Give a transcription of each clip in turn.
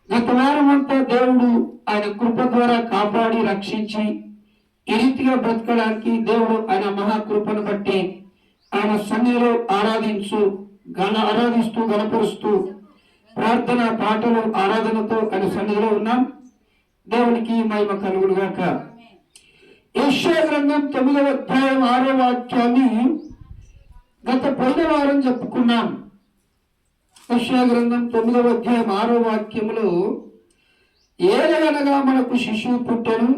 గత వారం అంతా దేవుడు ఆయన కృప ద్వారా కాపాడి రక్షించి ఈ రీతిగా బ్రతకడానికి దేవుడు ఆయన మహాకృపను బట్టి ఆయన సన్నిధిలో ఆరాధిస్తూ గణపరుస్తూ ప్రార్థన పాటలు ఆరాధనతో ఆయన సన్నిధిలో ఉన్నాం. దేవునికి మహిమ కలుగును గాక. యెషయా గ్రంథం 9వ అధ్యాయం 6వ వాక్యాన్ని గత పోయిన వారం చెప్పుకున్నాం. యెషయా గ్రంథం 9వ అధ్యాయం 6వ వాక్యములో ఏలయనగా మనకు శిశువు పుట్టెను,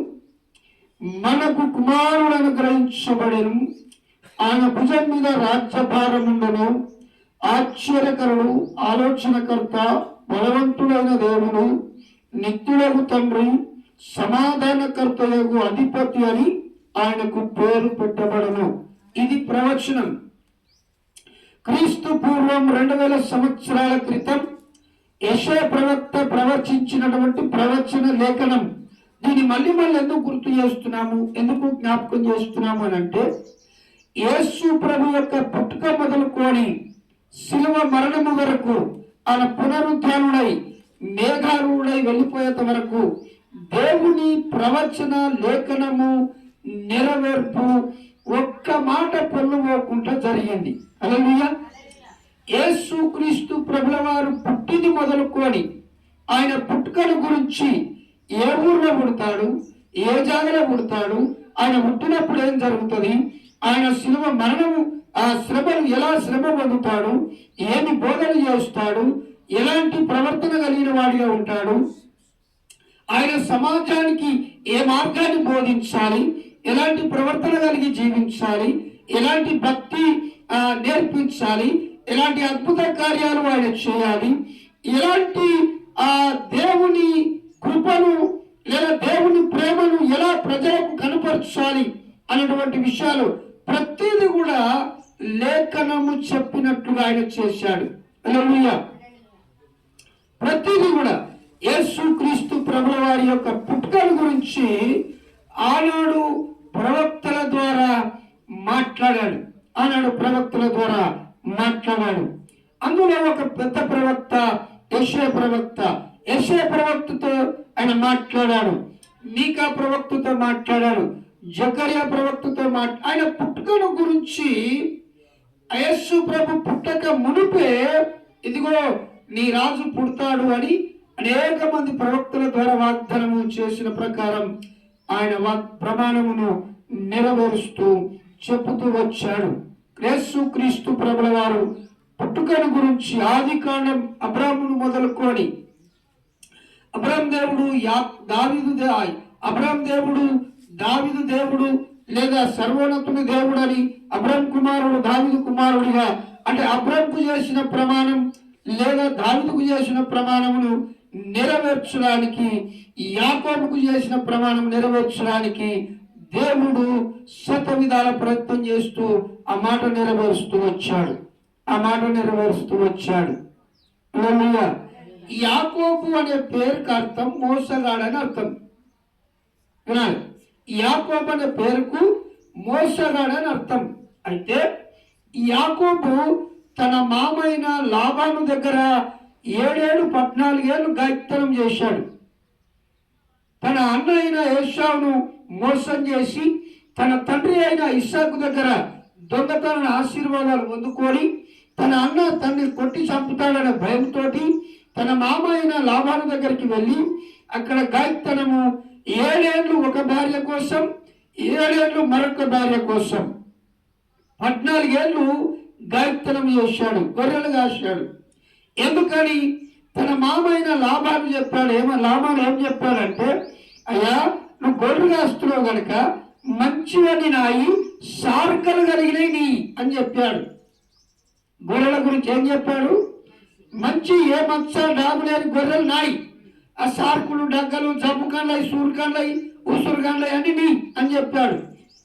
మనకు కుమారుడు అనుగ్రహించబడెను, ఆయన భుజం మీద రాజ్యభారముండెను, ఆశ్చర్యకరుడు, ఆలోచనకర్త, బలవంతుడైన దేవుడు, నిత్యుడగు తండ్రి, సమాధానకర్తయగు అధిపతి అని ఆయనకు పేరు పెట్టబడను. ఇది ప్రవచనం. క్రీస్తు పూర్వం 2000 సంవత్సరాల క్రితం యెషయా ప్రవక్త ప్రవచించినటువంటి ప్రవచన లేఖనం. దీన్ని మళ్ళీ ఎందుకు గుర్తు చేస్తున్నాము, ఎందుకు జ్ఞాపకం చేస్తున్నాము అని అంటే, యేసు ప్రభు యొక్క పుట్టుక మొదలుకొని శిలువ మరణము వరకు, ఆయన పునరుద్ధానుడై మేఘారూఢై వెళ్ళిపోయేంత వరకు దేవుని ప్రవచన లేఖనము నెరవేర్పు ఒక్క మాట పొల్లుపోకుండా జరిగింది. హల్లెలూయా. యేసు క్రీస్తు ప్రభుల వారు పుట్టింది మొదలుకొని ఆయన పుట్టుకను గురించి, ఏ ఊర్లో పుడతాడు, ఏ జాగలో పుడతాడు, ఆయన పుట్టినప్పుడు ఏం జరుగుతుంది, ఆయన శిలువ మరణము, ఆ శ్రమను ఎలా శ్రమ పొందుతాడు, ఏమి బోధన చేస్తాడు, ఎలాంటి ప్రవర్తన కలిగిన వాడిగా ఉంటాడు, ఆయన సమాజానికి ఏ మార్గాన్ని బోధించాలి, ఎలాంటి ప్రవర్తన కలిగి జీవించాలి, ఎలాంటి భక్తి నేర్పించాలి, ఎలాంటి అద్భుత కార్యాలు ఆయన చేయాలి, ఎలాంటి దేవుని కృపను లేదా దేవుని ప్రేమను ఎలా ప్రజలకు కనపరచాలి అనేటువంటి విషయాలు ప్రతిదీ కూడా లేఖనము చెప్పినట్టుగా ఆయన చేశాడు. హల్లెలూయా. ప్రతిదీ కూడా యేసు క్రీస్తు ప్రభుల వారి యొక్క పుట్టుకల గురించి ఆనాడు ప్రవక్తల ద్వారా మాట్లాడాడు. అందులో ఒక పెద్ద ప్రవక్త యెషయా ప్రవక్తతో ఆయన మాట్లాడాడు, మీకా ప్రవక్తతో మాట్లాడాడు, జకర్యా ప్రవక్తతో ఆయన పుట్టుకను గురించి యేసు ప్రభు పుట్టక మునిపే ఇదిగో నీ రాజు పుడతాడు అని అనేక మంది ప్రవక్తల ద్వారా వాగ్దానము చేసిన ప్రకారం ఆయన ప్రమాణమును నెరవేరుస్తూ చెబుతూ వచ్చాడు. యేసు క్రీస్తు ప్రభుల వారు పుట్టుకను గురించి ఆది కాండం అబ్రాహామును మొదలుకొని, అబ్రాహాం దేవుడు దావీదు దేవుడు లేదా సర్వోన్నతుని దేవుడు అని, అబ్రాహాం కుమారుడు దావీదు కుమారుడిగా, అంటే అబ్రాహాంకు చేసిన ప్రమాణం లేదా దావీదుకు చేసిన ప్రమాణమును నెరవేర్చడానికి, యాకోబుకు చేసిన ప్రమాణం నెరవేర్చడానికి దేవుడు శతవిధాల ప్రయత్నం చేస్తూ ఆ మాట నెరవేరుస్తూ వచ్చాడు. యాకోబు అనే పేరుకు అర్థం మోసగాడని అర్థం. యాకోబు అనే పేరుకు మోసగాడని అర్థం. అయితే యాకోబు తన మామైన లాబాను దగ్గర 14 ఏళ్ళు గాయత్నం చేశాడు. తన అన్న అయిన ఏశావును మోసం చేసి తన తండ్రి అయిన ఇస్సాకు దగ్గర దొంగతన ఆశీర్వాదాలు పొందుకొని తన అన్న తండ్రి కొట్టి చంపుతాడనే భయంతో తన మామ అయిన లాబాను దగ్గరికి వెళ్ళి అక్కడ గాయత్నము 7 ఏళ్ళు ఒక భార్య కోసం, 7 ఏళ్ళు మరొక భార్య కోసం 14 ఏళ్ళు గాయత్నం చేశాడు, గొర్రెలు కాశాడు. ఎందుకని? తన మామైన లాభాన్ని చెప్పాడు. లాభాలు ఏం చెప్పాడంటే, అయ్యా నువ్వు గొర్రెలు కాస్తున్నావు గనక మంచివని నాయి, సార్కలు కలిగినవి నీ అని చెప్పాడు. గొర్రెల గురించి ఏం చెప్పాడు? మంచి ఏ మచ్చ డాబు లేని గొర్రెలు నాయి, ఆ సార్కులు డగ్గలు జబ్బు కండ్లయి సూరుకండ్లయి ఉసురుకండ్లయి అని నీ అని చెప్పాడు.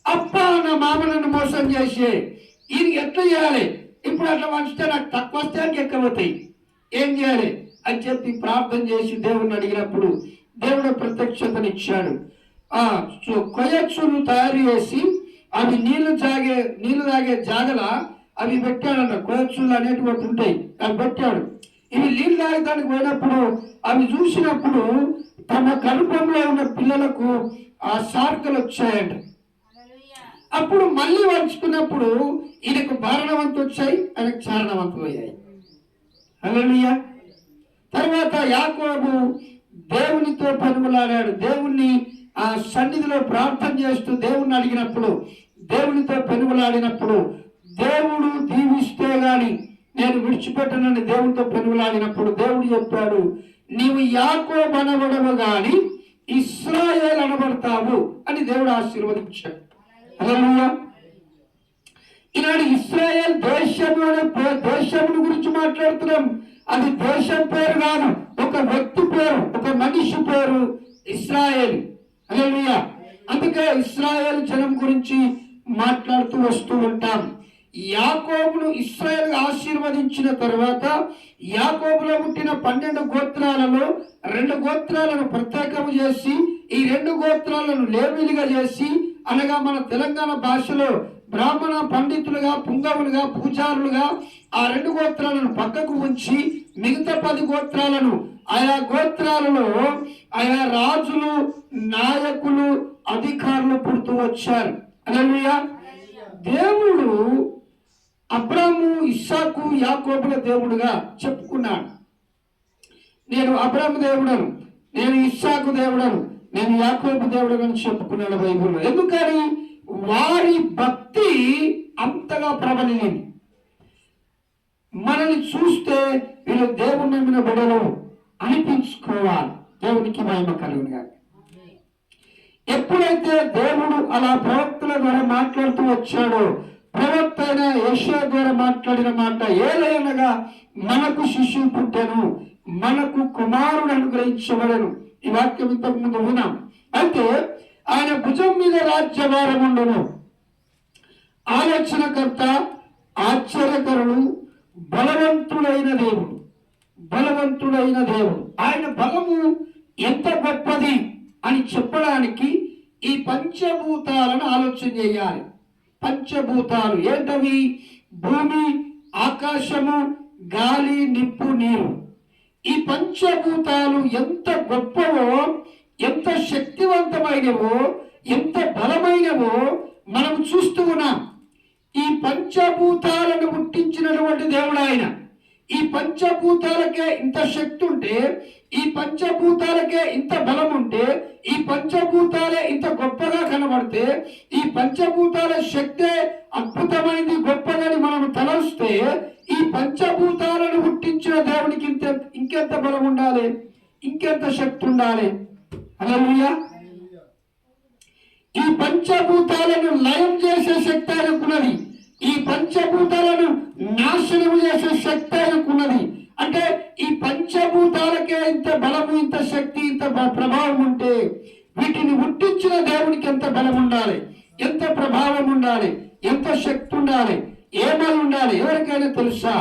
అప్ప నా మామ నన్ను మోసం చేసే, ఇది ఎట్లా చేయాలి, ఇప్పుడు అట్లా వంచితే నాకు తక్కువ వస్తే అని ఎక్కబోతాయి, ఏం చేయాలి అని చెప్పి ప్రార్థన చేసి దేవుణ్ణి అడిగినప్పుడు దేవుడు ప్రత్యక్షతనిచ్చాడు. కొయ్యచ్చులు తయారు చేసి అవి నీళ్లు తాగే జాగల అవి పెట్టాడన్న. కొయ్యచ్చులు అనేటువంటి ఉంటాయి, అవి పెట్టాడు. ఇవి నీళ్ళు తాగడానికి పోయినప్పుడు అవి చూసినప్పుడు తమ గర్భంలో ఉన్న పిల్లలకు ఆ శార్కలు వచ్చాయంట. అప్పుడు మళ్ళీ వంచుకున్నప్పుడు ఈయనకు భారణవంతు వచ్చాయి, ఆయనకు చారణవంతులు అయ్యాయి. హల్లెలూయా. తర్వాత యాకోబు దేవునితో పెనుగులాడాడు. దేవుణ్ణి ఆ సన్నిధిలో ప్రార్థన చేస్తూ దేవుణ్ణి అడిగినప్పుడు, దేవునితో పెనుగులాడినప్పుడు, దేవుడు దీవిస్తే గాని నేను విడిచిపెట్టనని దేవునితో పెనుగులాడినప్పుడు దేవుడు చెప్పాడు, నీవు యాకోబు అనబడవు గాని ఇశ్రాయేలు అనబడతావు అని దేవుడు ఆశీర్వదించాడు. హల్లెలూయా. ఈనాడు ఇశ్రాయేల్ దేశమును గురించి మాట్లాడుతున్నాం. అది దేశం పేరు కాదు, ఒక వ్యక్తి పేరు, ఒక మనిషి పేరు ఇశ్రాయేల్. హల్లెలూయా. అందుకే ఇశ్రాయేల్ జనం గురించి మాట్లాడుతూ వస్తూ ఉంటాం. యాకోబును ఇశ్రాయేల్ ఆశీర్వదించిన తర్వాత యాకోబులో పుట్టిన 12 గోత్రాలలో 2 గోత్రాలను ప్రత్యేకం చేసి ఈ 2 గోత్రాలను లేవీలుగా చేసి, అనగా మన తెలంగాణ భాషలో బ్రాహ్మణ పండితులుగా, పుంగవులుగా, పూజారులుగా ఆ 2 గోత్రాలను పక్కకు ఉంచి మిగతా 10 గోత్రాలను ఆయా గోత్రాలలో ఆయా రాజులు, నాయకులు, అధికారులు పుడుతూ వచ్చారు. హల్లెలూయా. దేవుడు అబ్రాము, ఇస్సాకు, యాకోబుల దేవుడుగా చెప్పుకున్నాడు. నేను అబ్రాము దేవుడను, నేను ఇస్సాకు దేవుడను, నేను యాకోబు దేవుడను అని చెప్పుకున్నాడు బైబిల్లో. ఎందుకని? వారి భక్తి అంతగా ప్రబలింది. మనల్ని చూస్తే వీళ్ళు దేవుని నమ్మిన బిడ్డలు అనిపించుకోవాలి. దేవునికి మహిమ కలుగునుగా. ఎప్పుడైతే దేవుడు అలా ప్రవక్తల ద్వారా మాట్లాడుతూ వచ్చాడో, ప్రవక్త అయిన యెషయా ద్వారా మాట్లాడిన మాట ఏలయనగా మనకు శిశువు పుట్టెను, మనకు కుమారుడు అనుగ్రహించబడెను. ఈ వాక్యం ఇంతకు ముందు విన్నాం. అయితే ఆయన భుజం మీద రాజ్యభారం ఉండును. ఆలోచనకర్త, ఆశ్చర్యకరుడు, బలవంతుడైన దేవుడు. బలవంతుడైన దేవుడు. ఆయన బలము ఎంత గొప్పది అని చెప్పడానికి ఈ పంచభూతాలను ఆలోచన చేయాలి. పంచభూతాలు ఏంటవి? భూమి, ఆకాశము, గాలి, నిప్పు, నీరు. ఈ పంచభూతాలు ఎంత గొప్పవో, ఎంత శక్తివంతమైనవో, ఎంత బలమైనవో మనం చూస్తూ ఉన్నాం. ఈ పంచభూతాలను పుట్టించినటువంటి దేవుడు ఆయన. ఈ పంచభూతాలకే ఇంత శక్తి ఉంటే, ఈ పంచభూతాలకే ఇంత బలం ఉంటే, ఈ పంచభూతాలే ఇంత గొప్పగా కనబడితే, ఈ పంచభూతాల శక్తే అద్భుతమైనది, గొప్పదని మనం తలస్తే, ఈ పంచభూతాలను పుట్టించిన దేవునికి ఇంకెంత బలం ఉండాలి, ఇంకెంత శక్తి ఉండాలి. హల్లెలూయా. ఈ పంచభూతాలను లయం చేసే శక్తి ఆయనకున్నది. ఈ పంచభూతాలను నాశనం చేసే శక్తి ఆయనకున్నది. అంటే ఈ పంచభూతాలకే ఇంత బలము, ఇంత శక్తి, ఇంత ప్రభావం ఉంటే, వీటిని పుట్టించిన దేవునికి ఎంత బలం ఉండాలి, ఎంత ప్రభావం ఉండాలి, ఎంత శక్తి ఉండాలి, ఏమై ఉండాలి? ఎవరికైనా తెలుసా?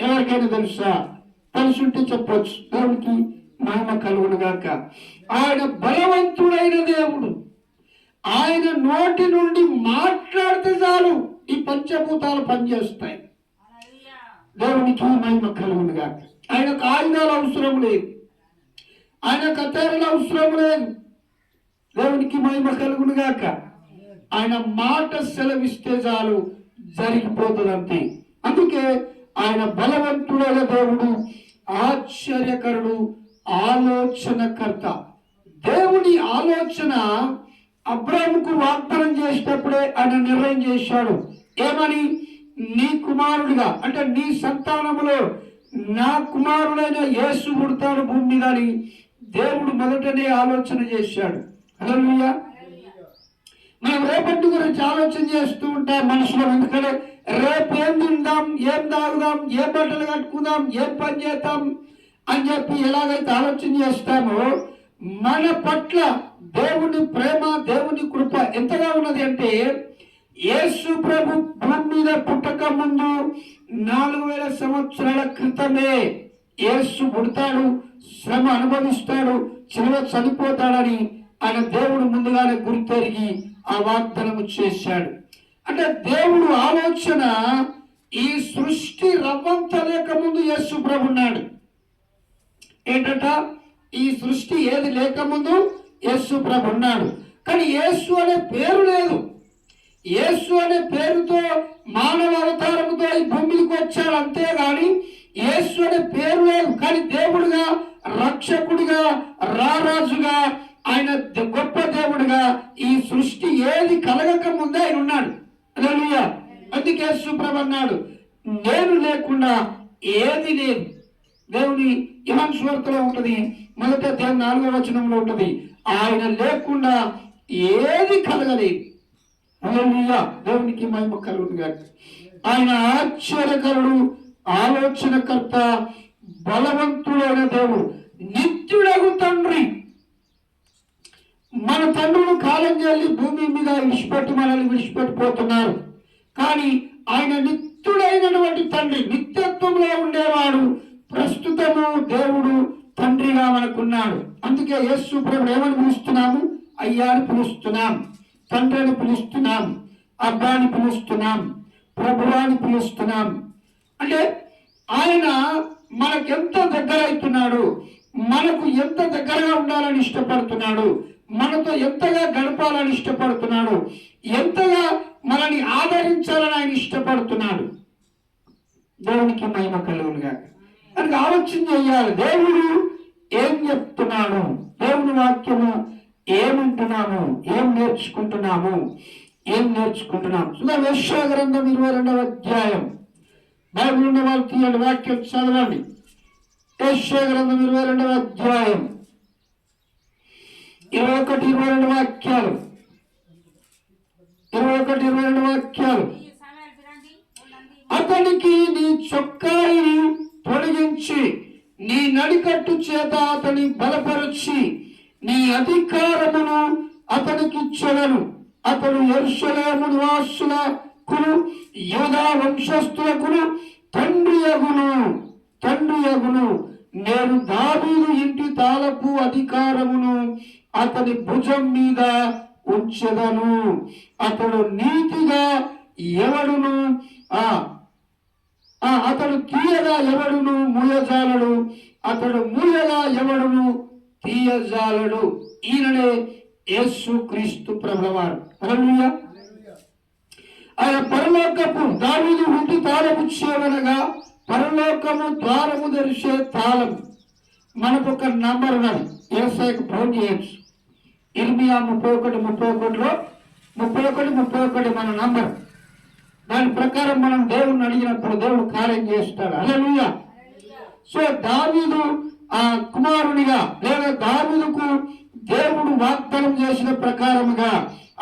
ఎవరికైనా తెలుసా? తెలుసుంటే చెప్పొచ్చు. దేవునికి మహిమ కలుగును గాక. ఆయన బలవంతుడైన దేవుడు. ఆయన నోటి నుండి మాట్లాడితే చాలు ఈ పంచభూతాలు పనిచేస్తాయి. దేవునికి మహిమ కలుగును గాక. ఆయనకు ఆయుధాలు అవసరం లేదు, ఆయన కత్తెరలు అవసరం లేదు. దేవునికి మహిమ కలుగును గాక. ఆయన మాట సెలవిస్తే చాలు, జరిగిపోతుంది అంతే. అందుకే ఆయన బలవంతుడైన దేవుడు, ఆశ్చర్యకరుడు, ఆలోచనకర్త. దేవుని ఆలోచన అబ్రాహాముకు వాగ్దానం చేసేటప్పుడే ఆయన నిర్ణయం చేశాడు. ఏమని? నీ కుమారుడిగా, అంటే నీ సంతానములో నా కుమారుడైన యేసు పుడతాడు భూమి మీద అని దేవుడు మొదటనే ఆలోచన చేశాడు. హల్లెలూయా. మనం రేపటి గురించి ఆలోచన చేస్తూ ఉంటాం మనుషులు. ఎందుకంటే రేపు ఏం తిందాం, ఏం తాగుదాం, ఏ బట్టలు కట్టుకుందాం, ఏం పని చేద్దాం అని చెప్పి ఎలాగైతే ఆలోచన చేస్తామో, మన పట్ల దేవుని ప్రేమ, దేవుని కృప ఎంతగా ఉన్నది అంటే, యేసు ప్రభు భూమి మీద పుట్టక ముందు 4000 సంవత్సరాల క్రితమే యేసు పుడతాడు, శ్రమ అనుభవిస్తాడు, చిలువ చనిపోతాడని ఆయన దేవుడు ముందుగానే గుర్తెరిగి ఆ వాగ్దానము చేశాడు. అంటే దేవుడు ఆలోచన ఈ సృష్టి రవ్వంత లేకముందు యేసు ప్రభు ఉన్నాడు. ఏంటంట? ఈ సృష్టి ఏది లేకముందు యేసు ప్రభు ఉన్నాడు. కానీ యేసు అనే పేరు లేదు. యేసు అనే పేరుతో మానవ అవతారముతో ఈ భూమికి వచ్చాడు, అంతేగాని యేసు అనే పేరు లేదు. కానీ దేవుడుగా, రక్షకుడిగా, రారాజుగా, ఆయన గొప్ప దేవుడుగా ఈ సృష్టి ఏది కలగక ముందే ఆయన ఉన్నాడు. హల్లెలూయా. అందుకే యేసు ప్రభు అన్నాడు, నేను లేకుండా ఏది లేదు. దేవుని యోహాను సువార్తలో ఉంటుంది, మొదట దేవుని 4వ వచనంలో ఉంటుంది, ఆయన లేకుండా ఏది కలగలేదు. హల్లెలూయా. దేవునికి మహిమ కలుగునుగాక. ఆయన ఆశ్చర్యకరుడు, ఆలోచనకర్త, బలవంతుడైన దేవుడు, నిత్యుడగు తండ్రి. మన తండ్రులు కాలం చెల్లి భూమి మీద విడిచిపెట్టి మనల్ని విడిచిపెట్టిపోతున్నారు. కానీ ఆయన నిత్యుడైనటువంటి తండ్రి, నిత్యత్వంలో ఉండేవాడు. ప్రస్తుతము దేవుడు తండ్రిగా మనకున్నాడు. అందుకే యేసు ప్రభువు ఏమని పిలుస్తున్నాము? అయ్యా అని పిలుస్తున్నాం, తండ్రి అని పిలుస్తున్నాం, అబ్బా అని పిలుస్తున్నాం, ప్రభువా అని పిలుస్తున్నాం. అంటే ఆయన మనకెంత దగ్గర అవుతున్నాడు, మనకు ఎంత దగ్గరగా ఉండాలని ఇష్టపడుతున్నాడు, మనతో ఎంతగా గడపాలని ఇష్టపడుతున్నాడు, ఎంతగా మనల్ని ఆదరించాలని ఆయన ఇష్టపడుతున్నాడు. దేవునికి మహిమ కలుగునుగా. కనుక ఆలోచన చేయాలి, దేవుడు ఏం చెప్తున్నాడు, దేవుని వాక్యము ఏమంటున్నాము, ఏం నేర్చుకుంటున్నాము. యెషయా గ్రంథం 22వ అధ్యాయం. బైబిల్ ఉన్న వాళ్ళు తీయండి, వాక్యం చదవండి. యెషయా గ్రంథం 22వ అధ్యాయం 21, 22 వాక్యాలు. 21, 22 వాక్యాలు. అతనికి నీ చొక్కాయిని తొలగించి నీ నడికట్టు చేత అతని బలపరచి నీ అధికారమును అతనికి ఇచ్చెదను. అతడు యెరూషలేము నివాసులకును యూదా వంశస్థులకును తండ్రి యగును. నేను దావీదు ఇంటి తాలపు అధికారమును అతని భుజం మీద ఉంచెదను. అతడు నీతిగా ఎవడును అతడు తీయగా ఎవడును మూయజాలడు, అతడు మూయగా ఎవడును తీయజాలడు. ఈయననే యేసు క్రీస్తు ప్రభువారు. హల్లెలూయా. ఆయన పరలోకపు దావీదు ఇంటి తాళము చేయవనగా పరలోకము ద్వారము తెరిచే తాళం. మనకు ఒక నంబర్ ఉన్నది, యేసయ్యకు ఫోన్ చేయొచ్చు. ఇర్మియా 31:31లో 31:31 మన నంబర్. దాని ప్రకారం మనం దేవుణ్ణి అడిగినప్పుడు దేవుడు కార్యం చేస్తాడు. హల్లెలూయా. సో దావీదు కుమారునిగా లేదా దావీదుకు దేవుడు వాగ్దానం చేసిన ప్రకారముగా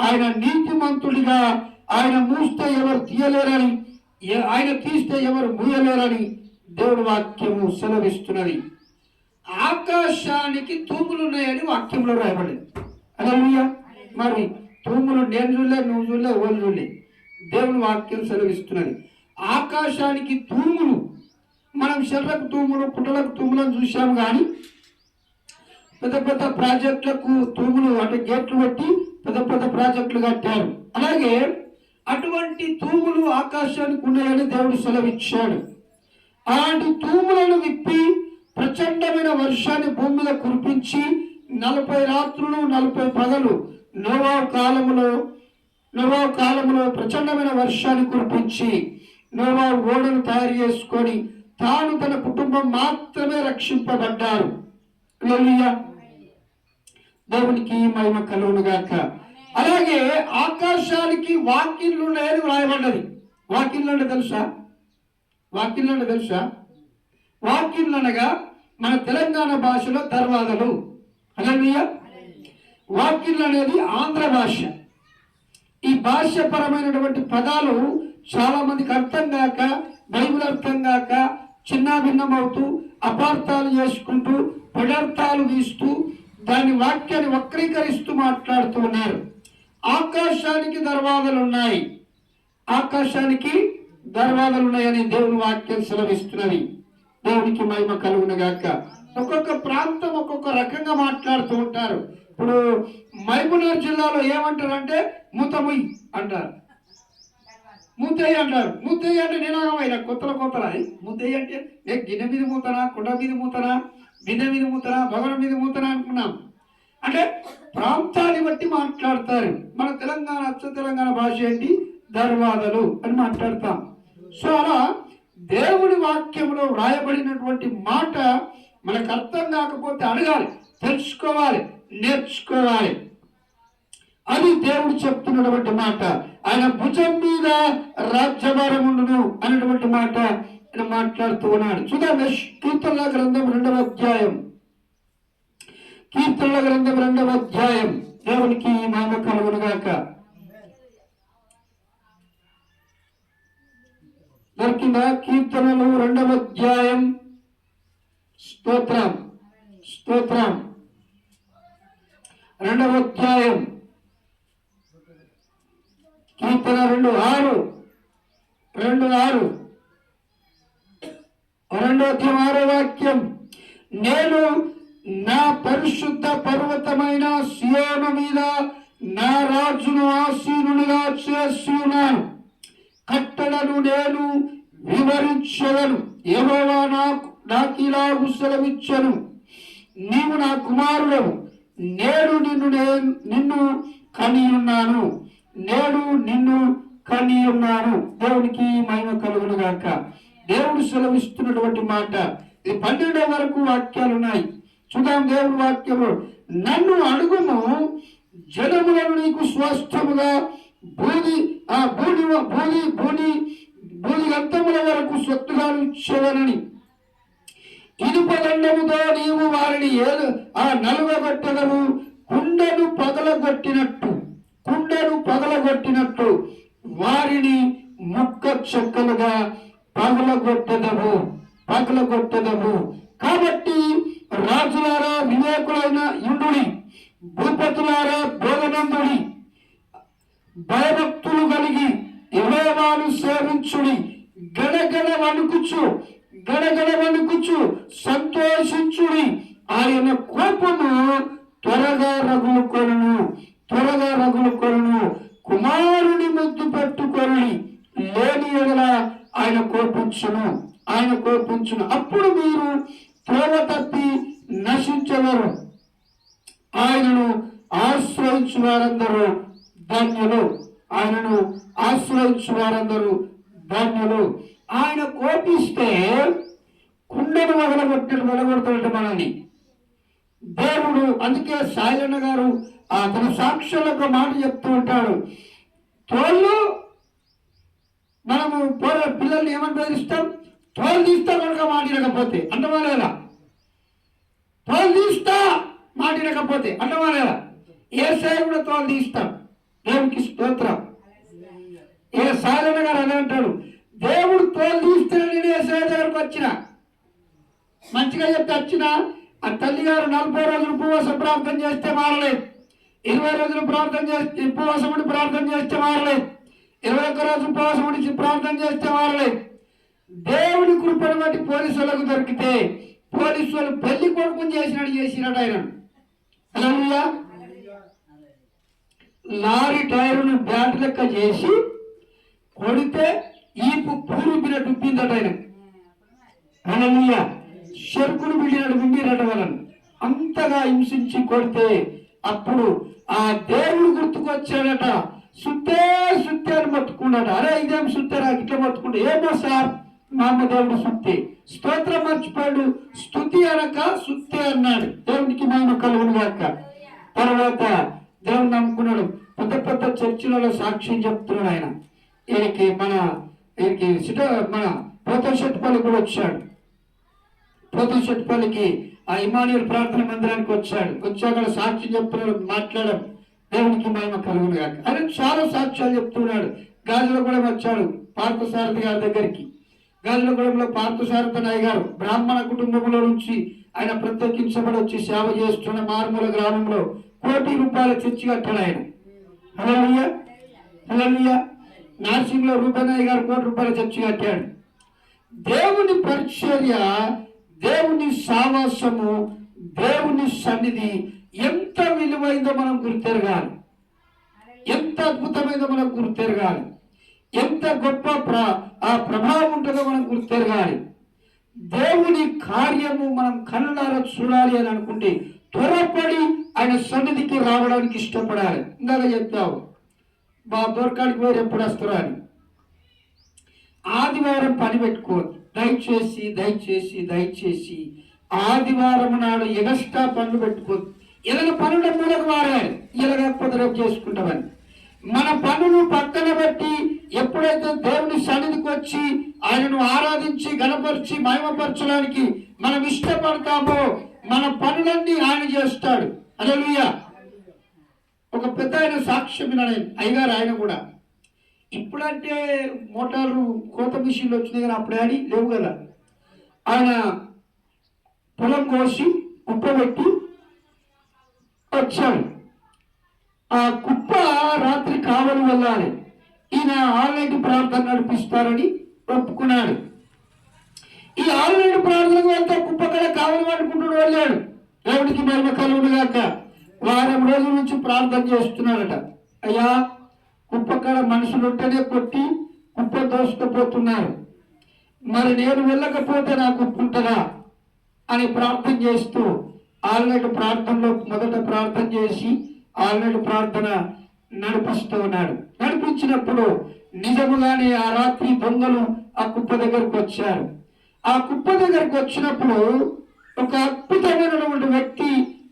ఆయన నీతిమంతుడిగా, ఆయన మూస్తే ఎవరు తీయలేరని, ఆయన తీస్తే ఎవరు మూయలేరని దేవుడు వాక్యము సెలవిస్తున్నది. ఆకాశానికి తూములు ఉన్నాయని వాక్యంలో రాయబడింది. హల్లెలూయా. మరి తూములు నేను చూడలే, నువ్వు చూడలే, ఎవరు చూడలే, దేవుని వాక్యం సెలవిస్తున్నది. ఆకాశానికి తూములు, మనం చెర్లకు తూములు, పుట్టలకు తూములను చూసాము. కానీ పెద్ద పెద్ద ప్రాజెక్టులకు తూములు, అంటే గేట్లు పెట్టి పెద్ద పెద్ద ప్రాజెక్టులు కట్టారు. అలాగే అటువంటి తూములు ఆకాశానికి ఉన్నాయని దేవుడు సెలవిచ్చాడు. అలాంటి తూములను విప్పి ప్రచండమైన వర్షాన్ని భూమి మీద కురిపించి 40 రాత్రులు 40 పగలు నోవాహు కాలములో ప్రచండమైన వర్షాన్ని కురిపించి నోవాహు ఓడను తయారు చేసుకొని తాను తన కుటుంబం మాత్రమే రక్షింపబడ్డారు. హల్లెలూయా. దేవునికి మహిమ కలుగునుగాక. అలాగే ఆకాశానికి వాకిళ్ళు ఉన్నాయని వ్రాయబడ్డది. వాకిళ్ళు అంటే తెలుసా? వాకిళ్ళు అనగా మన తెలంగాణ భాషలో దర్వాజలు. హల్లెలూయా. వాకిళ్ళు అనేది ఆంధ్ర భాష. ఈ భాషపరమైనటువంటి పదాలు చాలా మందికి అర్థం కాక, బైబిల్ అర్థం కాక చిన్నాభిన్నమవుతూ అపార్థాలు చేసుకుంటూ పదార్థాలు తీస్తూ దాని వాక్యాన్ని వక్రీకరిస్తూ మాట్లాడుతూ ఉన్నారు. ఆకాశానికి దర్వాజలు ఉన్నాయి, ఆకాశానికి దర్వాజలు ఉన్నాయని దేవుని వాక్యం సెలవిస్తున్నది. దేవునికి మహిమ కలుగునుగాక. ఒక్కొక్క ప్రాంతం ఒక్కొక్క రకంగా మాట్లాడుతూ ఉంటారు. ఇప్పుడు మహబూబ్నగర్ జిల్లాలో ఏమంటారంటే ముతముయ్ అంటారు. ముద్దయ్య అంటారు. ముద్దయ్య అంటే నినాగమైన కొత్తల అది ముద్దయ్య అంటే నేను గిన్నె మీద మూతనా, కుండ మీద మూతనా, బిందె మీద మూతనా, భవనం మీద మూతనా అనుకున్నాం. అంటే ప్రాంతాన్ని బట్టి మాట్లాడతారు. మన తెలంగాణ తెలంగాణ భాష ఏంటి, దర్వాదలు అని మాట్లాడతాం. సో అలా దేవుని వాక్యంలో వ్రాయబడినటువంటి మాట మనకు అర్థం కాకపోతే అడగాలి, తెలుసుకోవాలి, నేర్చుకోవాలి. అది దేవుడు చెప్తున్నటువంటి మాట. ఆయన భుజం మీద రాజ్యభారం ఉండును అనేటువంటి మాట ఆయన మాట్లాడుతూ ఉన్నాడు. చూద్దాం కీర్తనల గ్రంథం 2వ అధ్యాయం. కీర్తనల గ్రంథం 2వ అధ్యాయం. దేవునికి మహిమ కలుగును గాక. దొరికిందా? కీర్తనలు 2వ అధ్యాయం. స్తోత్రం స్తోత్రం. 2వ అధ్యాయం కీర్తన 2:6. 2:6 2వ అధ్యాయం 6వ వాక్యం. నేను నా పరిశుద్ధ పర్వతమైన సియోను మీద నా రాజును ఆసీనునిగా చేసి ఉన్నాను. కట్టడను నేను వివరించగలను. యెహోవా నాకిలాగు సెలవిచ్చెను, నీవు నా కుమారుడవు, నేడు నిన్ను కనియున్నాను, నేడు నిన్ను కనియున్నాను. దేవునికి మహిమ కలుగును గాక. దేవుడు సెలవిస్తున్నటువంటి మాట. ఇది 12వ వరకు వాక్యాలు ఉన్నాయి. చూద్దాం దేవుడి వాక్యము. నన్ను అడుగుము, జనములను నీకు స్వస్థముగా భూమి అంతముల వరకు సొత్తుగా ఇచ్చేదనని. ఇనుపదండముతో నీవు వారిని నలుగగొట్టెదవు. కుండను పగలగొట్టినట్టు వారిని ముక్క చెక్కలుగా పగలగొట్టెదవు. కాబట్టి రాజులారా వివేకులైన యుండుడి, భూపతులారా బోధనందుడి, భయభక్తులు కలిగి యెహోవాను సేవించుడి. గడగడ వణుకుచు సంతోషించుడి. ఆయన కోపము త్వరగా రగులుకొనును. కుమారుని ముద్దు పెట్టుకొని లేని ఎడల ఆయన కోపించును. అప్పుడు మీరు త్రోవ తప్పి నశించగలరు. ఆయనను ఆశ్రయించు వారందరూ ధన్యులు. ఆయన కోపిస్తే కుండను వదలగొడతాడు మనల్ని దేవుడు. అందుకే సాయిలన్న గారు తన సాక్షులకు మాట చెప్తూ ఉంటాడు. తోళ్ళు మనము పిల్లల్ని ఏమని బెదిరిస్తాం? తోలు తీస్తా కనుక మాటినకపోతే అంటమాలేదా? తోలు తీస్తా మాటినకపోతే అంటమాలేదా? ఏసాయి కూడా తోలు తీస్తాం. దేవునికి స్తోత్రం. ఏ సాయిలన్న గారు అదే అంటాడు, దేవుడు తోలు తీస్తే నేను ఏసాయి దగ్గరకు వచ్చిన, మంచిగా చెప్తే వచ్చిన. ఆ తల్లి గారు 40 రోజులు ఉపవాసం ప్రార్థన చేస్తే మారలేదు. 20 రోజులు ఉపవాసం ఉండి ప్రార్థన చేస్తే మారలేదు. 21 రోజు ఉపవాసం ఉండి ప్రార్థన చేస్తే మారలేదు. దేవుని కృపను బట్టి పోలీసులకు దొరికితే పోలీసు వాళ్ళు పెళ్లి కొడుకుని చేసినట్టు ఆయన. హల్లెలూయా. లారీ టైరును బ్యాట్ లెక్క చేసి కొడితే ఈపు పూరిపినట్టు ఉప్పిందట ఆయన. హల్లెలూయా. చెరుకును విండిరట వాళ్ళని అంతగా హింసించి కొడితే అప్పుడు ఆ దేవుడు గుర్తుకొచ్చాడట. సుత్తే అని మత్తుకున్నాట. అరే ఇదేం సుత్తేరా ఇట్లా మత్తుకుంటే, ఏమో సార్ మా అమ్మ దేవుడు సుత్తి. స్తోత్రం మర్చిపోయాడు. స్తుతి అనక సుత్తే అన్నాడు. దేవునికి మహిమ కలుగును గాక. తర్వాత దేవుడు నమ్ముకున్నాడు. పెద్ద చర్చిలలో సాక్ష్యం చెప్తున్నాడు ఆయన. ఈయనకి మన పోతంశెట్టిపల్లి కూడా వచ్చాడు. పోతంశెట్టిపల్లికి ఆ ఇమానుయేల్ ప్రార్థన మందిరానికి వచ్చాక సాక్ష్యం చెప్తున్నాడు, మాట్లాడడం. దేవునికి మహిమ కలుగును గాక. ఆయన చాలా సాక్ష్యాలు చెప్తున్నాడు. గాజులగూడెం వచ్చాడు పార్థసారథి గారి దగ్గరికి. గాజులగూడెంలో పార్థసారథి నాయ్ గారు బ్రాహ్మణ కుటుంబంలో నుంచి ఆయన ప్రత్యేకించబడి వచ్చి సేవ చేస్తున్న మారుమూల గ్రామంలో ₹1 కోటి చర్చి కట్టాడు ఆయన. హల్లెలూయా. నార్సింగ్లో రూపనాయ్ గారు ₹1 కోటి చర్చి కట్టాడు. దేవుని పరిచర్య, దేవుని సావాసము, దేవుని సన్నిధి ఎంత విలువైందో మనం గుర్తెరగాలి. ఎంత అద్భుతమైందో మనం గుర్తెరగాలి. ఎంత గొప్ప ఆ ప్రభావం ఉంటుందో మనం గుర్తెరగాలి. దేవుని కార్యము మనం కళ్ళారా చూడాలి అని అనుకుంటే త్వరపడి ఆయన సన్నిధికి రావడానికి ఇష్టపడాలి. ఇందాక చెప్తావు మా దొరకాడికి వేరు ఎప్పుడు వస్తారో అని. ఆదివారం పని పెట్టుకోవద్దు. దయచేసి దయచేసి దయచేసి ఆదివారం నాడు ఎగస్ట్రా పనులు పెట్టుకోవద్దు. ఇలాగ పనుల మూలకు మారాలి, ఇలాగకపోతే రేపు చేసుకుంటామని. మన పనులు పక్కన పెట్టి ఎప్పుడైతే దేవుని సన్నిధికి వచ్చి ఆయనను ఆరాధించి గణపరిచి మహిమపరచడానికి మనం ఇష్టపడతామో మన పనులన్నీ ఆయన చేస్తాడు. హల్లెలూయా. ఒక పెద్ద ఆయన సాక్ష్యం విన్నాడు అయ్యగారు. ఆయన కూడా ఇప్పుడంటే మోటార్లు కోత మిషన్లు వచ్చినాయి కానీ అప్పుడే అని లేవు కదా. ఆయన పొలం కోసి కుప్పబెట్టి వచ్చాడు. ఆ కుప్ప రాత్రి కావలి వెళ్ళాలి. ఈయన ఆన్లైన్ ప్రార్థన నడిపిస్తారని ఒప్పుకున్నాడు. ఈ ఆన్లైన్ ప్రార్థనకు వెళ్తే కుప్ప కడ కావలి పడుకుంటూ వెళ్ళాడు. దేవుడికి మహిమ కలుగును గాక. వారం రోజుల నుంచి ప్రార్థన చేస్తున్నాడట. అయ్యా, కుప్పక్కడ మనుషులు ఉంటేనే కొట్టి కుప్ప దోసుకుపోతున్నారు, మరి నేను వెళ్ళకపోతే నాకు ఉంటుందా అని ప్రార్థన చేస్తూ ఆల్రెడీ ప్రార్థనలో మొదట ప్రార్థన చేసి ఆల్రెడీ ప్రార్థన నడిపిస్తూ ఉన్నాడు. నడిపించినప్పుడు నిజముగానే ఆ రాత్రి దొంగలు ఆ కుప్ప దగ్గరకు వచ్చారు. ఆ కుప్ప దగ్గరకు వచ్చినప్పుడు ఒక అద్భుతమైనటువంటి వ్యక్తి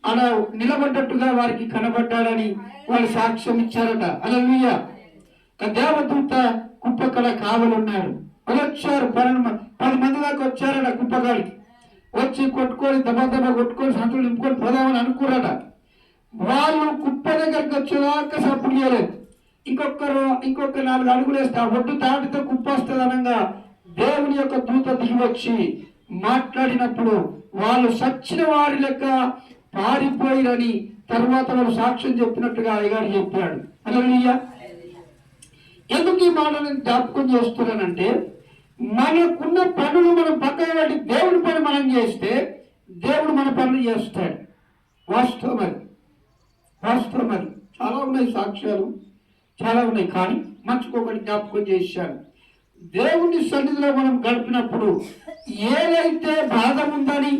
అలా నిలబడ్డట్టుగా వారికి కనబడ్డాడని వాళ్ళు సాక్ష్యం ఇచ్చారట. హల్లెలూయా. దేవదూత కుప్పకడ కావలున్నాడు. వాళ్ళు వచ్చారు, 10 మంది దాకా వచ్చారట కుప్పగాడికి. వచ్చి కొట్టుకొని దబా కొట్టుకొని సంచులు నింపుకొని పోదామని అనుకున్నారట. వాళ్ళు కుప్ప దగ్గరికి వచ్చేదాకా సప్పుడు చేయలేదు. ఇంకొక 4 అడుగులు వేస్తే ఆ ఒడ్డు తాటితో కుప్ప వస్తుంది అనగా దేవుని యొక్క దూత దిగి వచ్చి మాట్లాడినప్పుడు వాళ్ళు సచ్చిన వారి లెక్క పారిపోయిరని తర్వాత వాళ్ళు సాక్ష్యం చెప్పినట్టుగా అయ్యగారు చెప్పాడు. హల్లెలూయా. ఎందుకు ఈ మాట నేను జ్ఞాపకం చేస్తున్నానంటే, మనకున్న పనులు మనం పక్కన పెట్టి దేవుడి పని మనం చేస్తే దేవుడు మన పనులు చేస్తాడు. వాస్తవం అది, వాస్తవం అది. చాలా ఉన్నాయి సాక్ష్యాలు, చాలా ఉన్నాయి. కానీ మంచుకోకటి జ్ఞాపకం చేశాను. దేవుని సన్నిధిలో మనం గడిపినప్పుడు ఏదైతే బాధ ఉందని,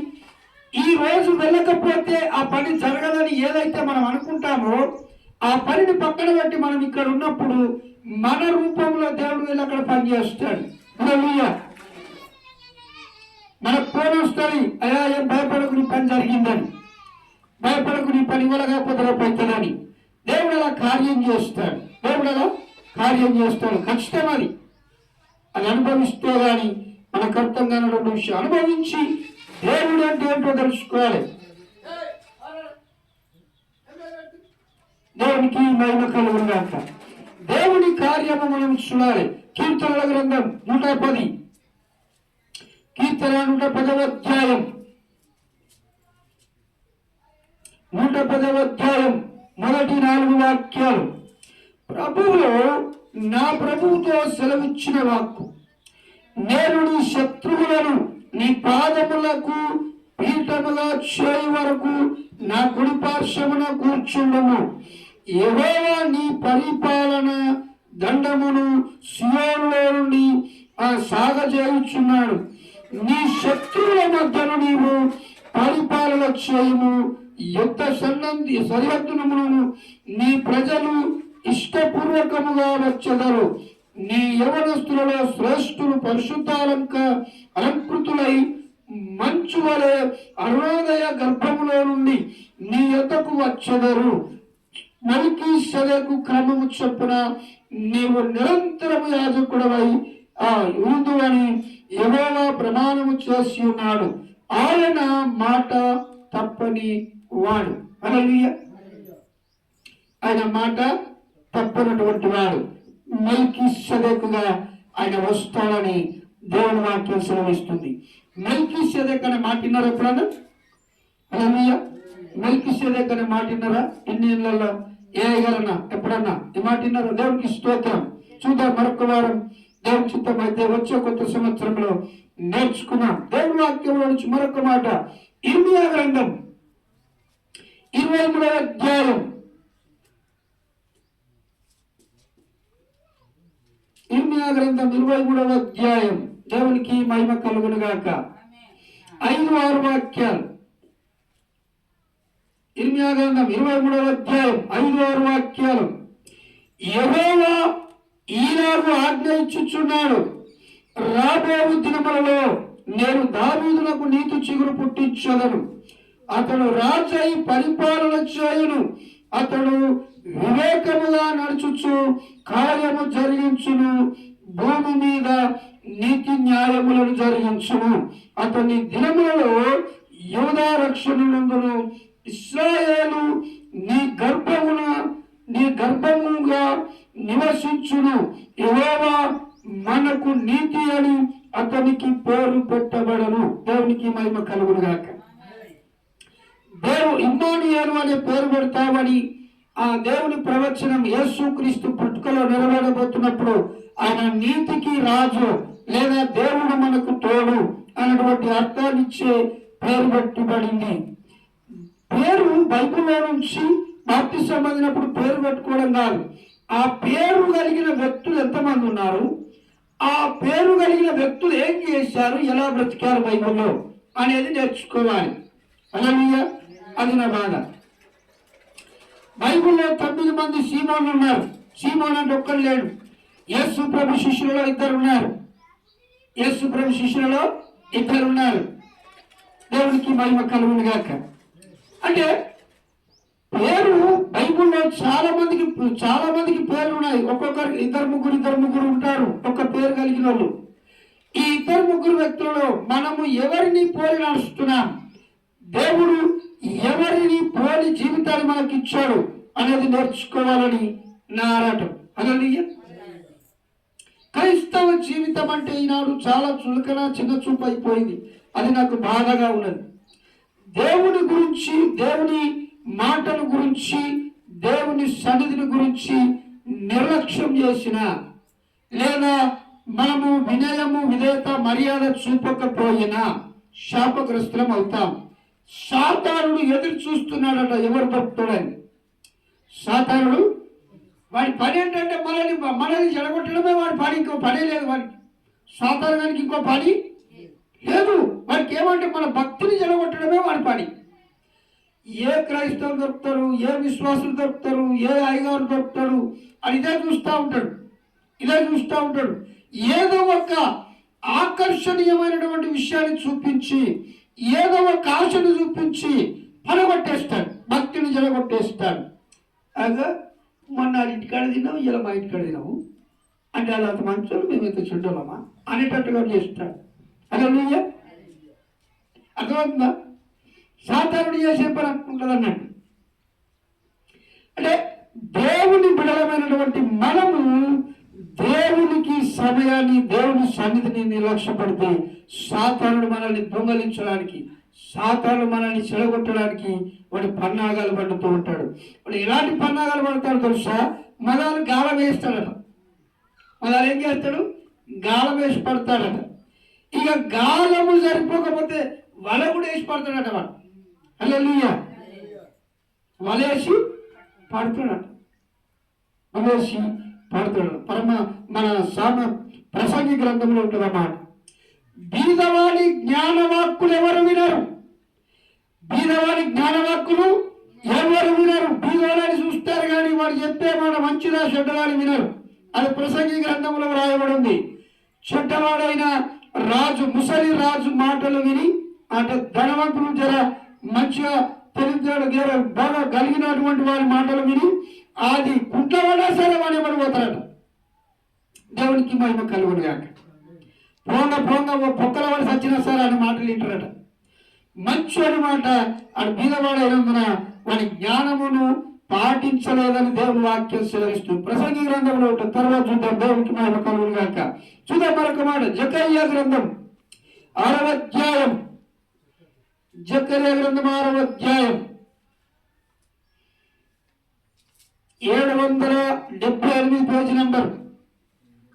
ఈ రోజు వెళ్ళకపోతే ఆ పని జరగదని ఏదైతే మనం అనుకుంటామో ఆ పనిని పక్కన పెట్టి మనం ఇక్కడ ఉన్నప్పుడు మన రూపంలో దేవుడు వెళ్ళి అక్కడ పని చేస్తాడు. హల్లెలూయా. మనకు ఫోన్ వస్తుంది, అయ్యా ఏం భయపడకు నీ పని జరిగిందని, భయపడకు నీ పని ఇవ్వలేకపోతే రేపు అవుతుందని. దేవుడు అలా కార్యం చేస్తాడు. దేవుడు అలా కార్యం చేస్తాడు. ఖచ్చితం అది. అది అనుభవిస్తే కానీ మనకు అర్థం కానటువంటి విషయం. అనుభవించి దేవుడు అంటే ఏంటో తెలుసుకోవాలి. దేవునికి మహిమ కలుగుగాక. దేవుని కార్యము మనం చూడాలి. కీర్తనల గ్రంథం 110, కీర్తన 110వ అధ్యాయం, 110వ అధ్యాయం మొదటి 4 వాక్యాలు. ప్రభువులో నా ప్రభువుతో సెలవిచ్చిన వాక్కు, నేను నీ శత్రువులను నీ పాదములకు పీఠముగా చేయి వరకు నా కుడి పార్శ్వమున కూర్చుండుము. యెహోవా నీ పరిపాలన దండమును సియోనులో నుండి సాగజేయుచున్నాడు. నీ శత్రువుల మధ్యను నీవు పరిపాలన చేయము. యుద్ధ సరిహద్దులను నీ ప్రజలు ఇష్టపూర్వకముగా వచ్చెదరు. నీ యవనస్తులలో శ్రేష్ఠులు అలంకృతులై మంచు వలె అరుణోదయ గర్భములో నుండి నీ యొద్దకు వచ్చెదరు. మెల్కీసెదెకు క్రమము చొప్పున నీవు నిరంతరము యాజకుడవై ఉందువని యెహోవా ప్రమాణము చేసి ఉన్నాడు. ఆయన మాట తప్పని వాడు. హల్లెలూయా. ఆయన మాట తప్పనటువంటి వాడు. మెల్కీసెదెకుగా ఆయన వస్తాడని దేవుని వాక్యం సెలవిస్తుంది. మెల్కీసెదెకు అనే మాట విన్నారా ఎప్పుడన్నా? హల్లెలూయా. మెల్కీసెదెకు అనే మాట విన్నారా? ఎన్ని ఇళ్లలో ఏ గారన్నా ఎప్పుడన్నా ఈ మాట విన్నారా? దేవునికి స్తోత్రం. చూద్దాం మరొక వారం దేవుని చిత్తం అయితే వచ్చే కొత్త సంవత్సరంలో నేర్చుకున్నాం. దేవుని వాక్యంలో నుంచి మరొక మాట, ఇర్మియా గ్రంథం 23వ అధ్యాయం ఇర్మియా గ్రంథం 23వ అధ్యాయం. దేవునికి మహిమ కలుగును గాక. 5-6 వాక్యాలు. ఇర్మియా గ్రంథం 23వ అధ్యాయం 5-6 వాక్యాలు. యెహోవా ఈనాడు ఆజ్ఞ ఇచ్చుచున్నాడు, రాబోవు దినములలో నేను దావీదునకు నీతి చిగురు పుట్టించదను. అతడు రాజై పరిపాలన చేయును. అతడు వివేకముగా నడుచుచు కార్యము జరిగించును. భూమి మీద నీతి న్యాయములను జరిగించును. అతని దినములలో యూదా రక్షణనందును. ఇశ్రాయేలు నీ గర్భముగా నివసించును. యెహోవా మనకు నీతి అని అతనికి పేరు పెట్టబడను. దేవునికి మహిమ కలుగును గాక. దేవుడు ఇమ్మానుయేలు అనే పేరు పెడతామని ఆ దేవుని ప్రవచనం యేసుక్రీస్తు పుట్టుకలో నెరవేరబోతున్నప్పుడు ఆయన నీతికి రాజు లేదా దేవుడు మనకు తోడు అన్నటువంటి అర్థాన్ని ఇచ్చే పేరు పెట్టబడింది. పేరు బైబిల్లో నుంచి బాప్తిసం పొందినప్పుడు పేరు పెట్టుకోవడం కాదు. ఆ పేరు కలిగిన వ్యక్తులు ఎంతమంది ఉన్నారు, ఆ పేరు కలిగిన వ్యక్తులు ఏం చేశారు, ఎలా బ్రతికారు బైబిల్లో అనేది నేర్చుకోవాలి. హల్లెలూయా. అది నా బాధ. బైబిల్లో 9 మంది సీమోన్లు ఉన్నారు. సీమోన్ అంటే ఒక్కరు లేడు. యేసు ప్రభు శిష్యులలో 2 ఉన్నారు. యేసు ప్రభు శిష్యులలో 2 ఉన్నారు. దేవునికి మహిమ కలుగును గాక. అంటే పేరు బైబిల్లో చాలా మందికి పేర్లు ఉన్నాయి. ఒక్కొక్కరు 2 ముగ్గురు ఉంటారు ఒక పేరు కలిగిన వాళ్ళు. ఈ 2 వ్యక్తులలో మనము ఎవరిని పోలి నడుస్తున్నాం, దేవుడు ఎవరిని పోలి జీవితాన్ని మనకి ఇచ్చాడు అనేది నేర్చుకోవాలని నా ఆరాటం. హల్లెలూయా. క్రైస్తవ జీవితం అంటే ఈనాడు చాలా చులకన చిన్న చూపు అయిపోయింది. అది నాకు బాధగా ఉన్నది. దేవుని గురించి, దేవుని మాటల గురించి, దేవుని సన్నిధిని గురించి నిర్లక్ష్యం చేసిన లేదా మనము వినయము విధేయత మర్యాద చూపకపోయినా శాపగ్రస్తులం అవుతాం. సాతానుడు ఎదురు చూస్తున్నాడట ఎవరు దొరుకుతాడని. సాతానుడు వాడి పని ఏంటంటే మనల్ని చెడగొట్టడమే వాడి పని. ఇంకో పనే లేదు వాడికి. సాతానుడికి ఇంకో పని లేదు. వాడికి ఏమంటే మన భక్తిని చెడగొట్టడమే వాడి పని. ఏ క్రైస్తవులు దొరుకుతారు, ఏ విశ్వాసులు దొరుకుతారు, ఏ అయ్యగారు దొరుకుతారు అని ఇదే చూస్తూ ఉంటాడు. ఏదో ఒక ఆకర్షణీయమైనటువంటి విషయాన్ని చూపించి, ఏదో ఒక ఆశను చూపించి పడగొట్టేస్తాడు, భక్తిని జడగొట్టేస్తాడు. అగా మొన్న ఇంటికాడ తిన్నావు, ఇలా మా ఇంటికాడ తిన్నావు అంటే అలా అంత మంచోళ్ళు మేము ఎంత చెడ్డోళ్ళమా అనేటట్టుగా చేస్తాడు. హల్లెలూయా. అర్థమవుతుందా? సాతానుడు చేసే పని అనుకుంటుంది అన్నట్టు. అంటే దేవుని బిడలమైనటువంటి మనము దేవునికి సమయాన్ని, దేవుని సన్నిధిని నిర్లక్ష్యపడితే సాతానుడు మనల్ని దొంగలించడానికి, సాతానుడు మనల్ని చెడగొట్టడానికి వాడు పన్నాగాలు పడుతూ ఉంటాడు. వాడు ఎలాంటి పన్నాగాలు పడతాడు తెలుసా? మగాలు గాలం వేస్తాడట. మగాలు ఏం చేస్తాడు? గాలం వేసి పడతాడట. ఇక గాలము సరిపోకపోతే వల కూడా వేసి పడతాడట వాడు. హల్లెలూయా. వలేసి పడతాడట. వలేసి పడతాడు. మన ప్రసంగి గ్రంథంలో ఉంటుందన్నమాట. బీదవాడి జ్ఞానవాక్కులు ఎవరు వినరు? బీదవాడి జ్ఞానవాక్కులు ఎవరు వినరు? బీదవాడిని చూస్తారు కానీ వాడు చెప్పే మాట మంచిదా చెడ్డదా అని వినరు. అది ప్రసంగి గ్రంథంలో రాయబడి ఉంది. చెడ్డవాడైన రాజు, ముసలి రాజు మాటలు విని, అంటే ధనవంతులు జర మంచిగా తెలివితేడ బాగా కలిగినటువంటి వారి మాటలు విని అది కుంటవాడా సరే వాడి పడిపోతారట. దేవునికి మహిమ కలుగును గాక. పోంగ పొక్కల వాడు సచ్చినా సరే అని మాటలు వింటారట. మంచి అని మాట అది బీదవాడైనందున వాడి జ్ఞానమును పాటించలేదని దేవుని వాక్యం సెలవిస్తుంది. ప్రసంగి గ్రంథంలో ఉంటుంది. తర్వాత చూద్దాం. దేవునికి మహిమ కలుగును గాక. చూద్దాం మరొక మాట. జకర్యా గ్రంథం 6వ అధ్యాయం. జకర్యా గ్రంథం 6వ అధ్యాయం 778 పేజీ నంబర్.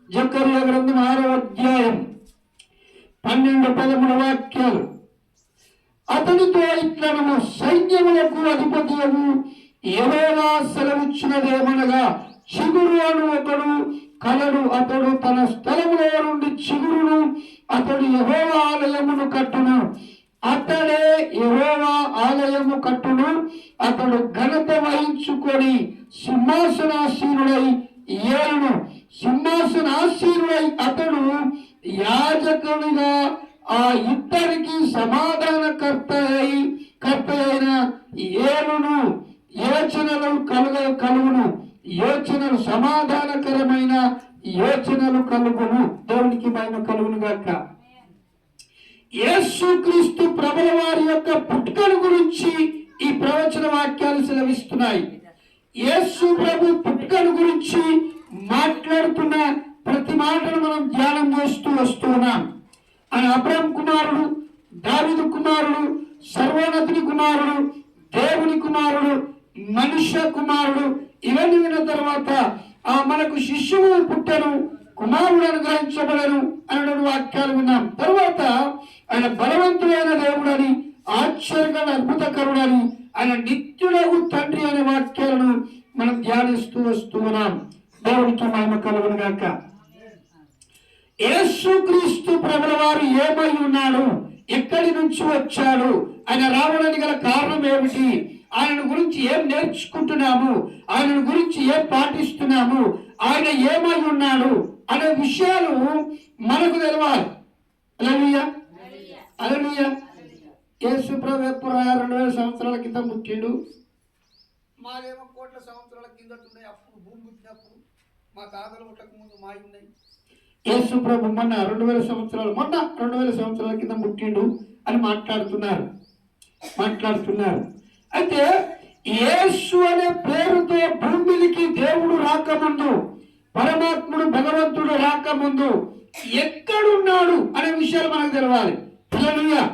జకర్యా గ్రంథం 6వ అధ్యాయం 12-13 వాక్యాలు. అతనితో ఇట్లనము, సైన్యములకు అధిపతియగు యెహోవా సెలవిచ్చినదేమనగా, చిగురు అను ఒకడు కలడు. అతడు తన స్థలములో నుండి చిగురును, అతడు యెహోవా ఆలయమును కట్టును. అతడే యెహోవా ఆలయము కట్టును. అతడు ఘనత వహించుకొని సింహాసనాసీనుడై ఏలును. సింహాసనాసీనుడై అతడు యాజకునిగా ఆ ఇద్దరికి సమాధానకర్త అయిన ఏలును. యోచనలు కలుగును. యోచనలు సమాధానకరమైన యోచనలు కలుగును. దేవునికి మహిమ కలుగును గాక. యేసుక్రీస్తు ప్రభుల వారి యొక్క పుట్టుకను గురించి ఈ ప్రవచన వాక్యాలు సెలవిస్తున్నాయి. యేసు ప్రభు పుట్టుకను గురించి మాట్లాడుతున్న ప్రతి మాటను మనం ధ్యానం చేస్తూ వస్తున్నాం. ఆయన అబ్రహాం కుమారుడు, దావీదు కుమారుడు, సర్వోన్నతుని కుమారుడు, దేవుని కుమారుడు, మనుష్య కుమారుడు. ఇవన్నీ విన్న తర్వాత మనకు శిష్యువు పుట్టను, కుమారుడు అనుగ్రహించబడను అనే వాక్యాలు విన్నాం. తర్వాత ఆయన బలవంతుడైన దేవుడని, ఆశ్చర్యకర అద్భుతకరుడని, ఆయన నిత్యుడగు తండ్రి అనే వాక్యాలను మనం ధ్యానిస్తూ వస్తూ ఉన్నాం. దేవునికి మహిమ కలుగును గాక. యేసుక్రీస్తు ప్రభుల వారు ఏమై ఉన్నాడు, ఎక్కడి నుంచి వచ్చాడు, ఆయన రావడానికి గల కారణం ఏమిటి, ఆయన గురించి ఏం నేర్చుకుంటున్నాము, ఆయన గురించి ఏం పాటిస్తున్నాము, ఆయన ఏమై ఉన్నాడు అనే విషయాలు మనకు తెలవాలి. హల్లెలూయా, హల్లెలూయా. యేసు ప్రభు ఎప్పుడు 2000 సంవత్సరాల క్రితం పుట్టిండు. మాదేమో కోట్ల సంవత్సరాల కిందట ఉన్నాయి. అప్పుడు భూమి పుట్టినప్పుడు మా తాతలు పుట్టక ముందు మాయి ఉన్నాయి. యేసు ప్రభు మొన్న 2000 సంవత్సరాల కింద పుట్టిండు అని మాట్లాడుతున్నారు. అయితే యేసు అనే పేరుతో భూమికి దేవుడు రాకముందు, పరమాత్ముడు భగవంతుడు రాకముందు ఎక్కడున్నాడు అనే విషయాలు మనకు తెలవాలి. హల్లెలూయా.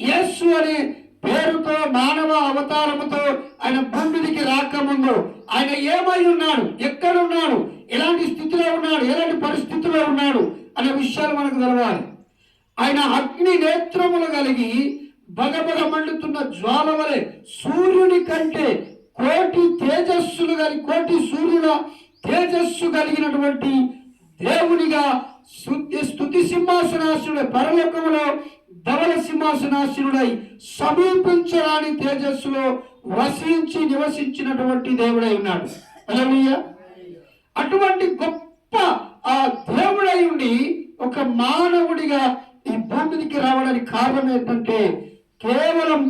యేసు అనే పేరుతో, మానవ అవతారముతో ఆయన భూమికి రాకముందు ఆయన ఏమై ఉన్నాడు, ఎక్కడున్నాడు, ఎలాంటి స్థితిలో ఉన్నాడు, ఎలాంటి పరిస్థితిలో ఉన్నాడు అనే విషయాలు మనకు తెలవాలి. ఆయన అగ్ని నేత్రములు కలిగి బగబగ మండుతున్న జ్వాల వలె సూర్యుని కంటే కోటి సూర్యుల తేజస్సు కలిగినటువంటి దేవునిగా స్తుతి సింహాసనాసనుడై, పరలోకములో ధవల సింహాసనాసనుడై సమీపించరాని తేజస్సులో వసించి నివసించినటువంటి దేవుడై ఉన్నాడు. హల్లెలూయా. అటువంటి గొప్ప ఆ దేవుడై ఉండి ఒక మానవుడిగా ఈ భూమికి రావడానికి కారణం ఏంటంటే కేవలం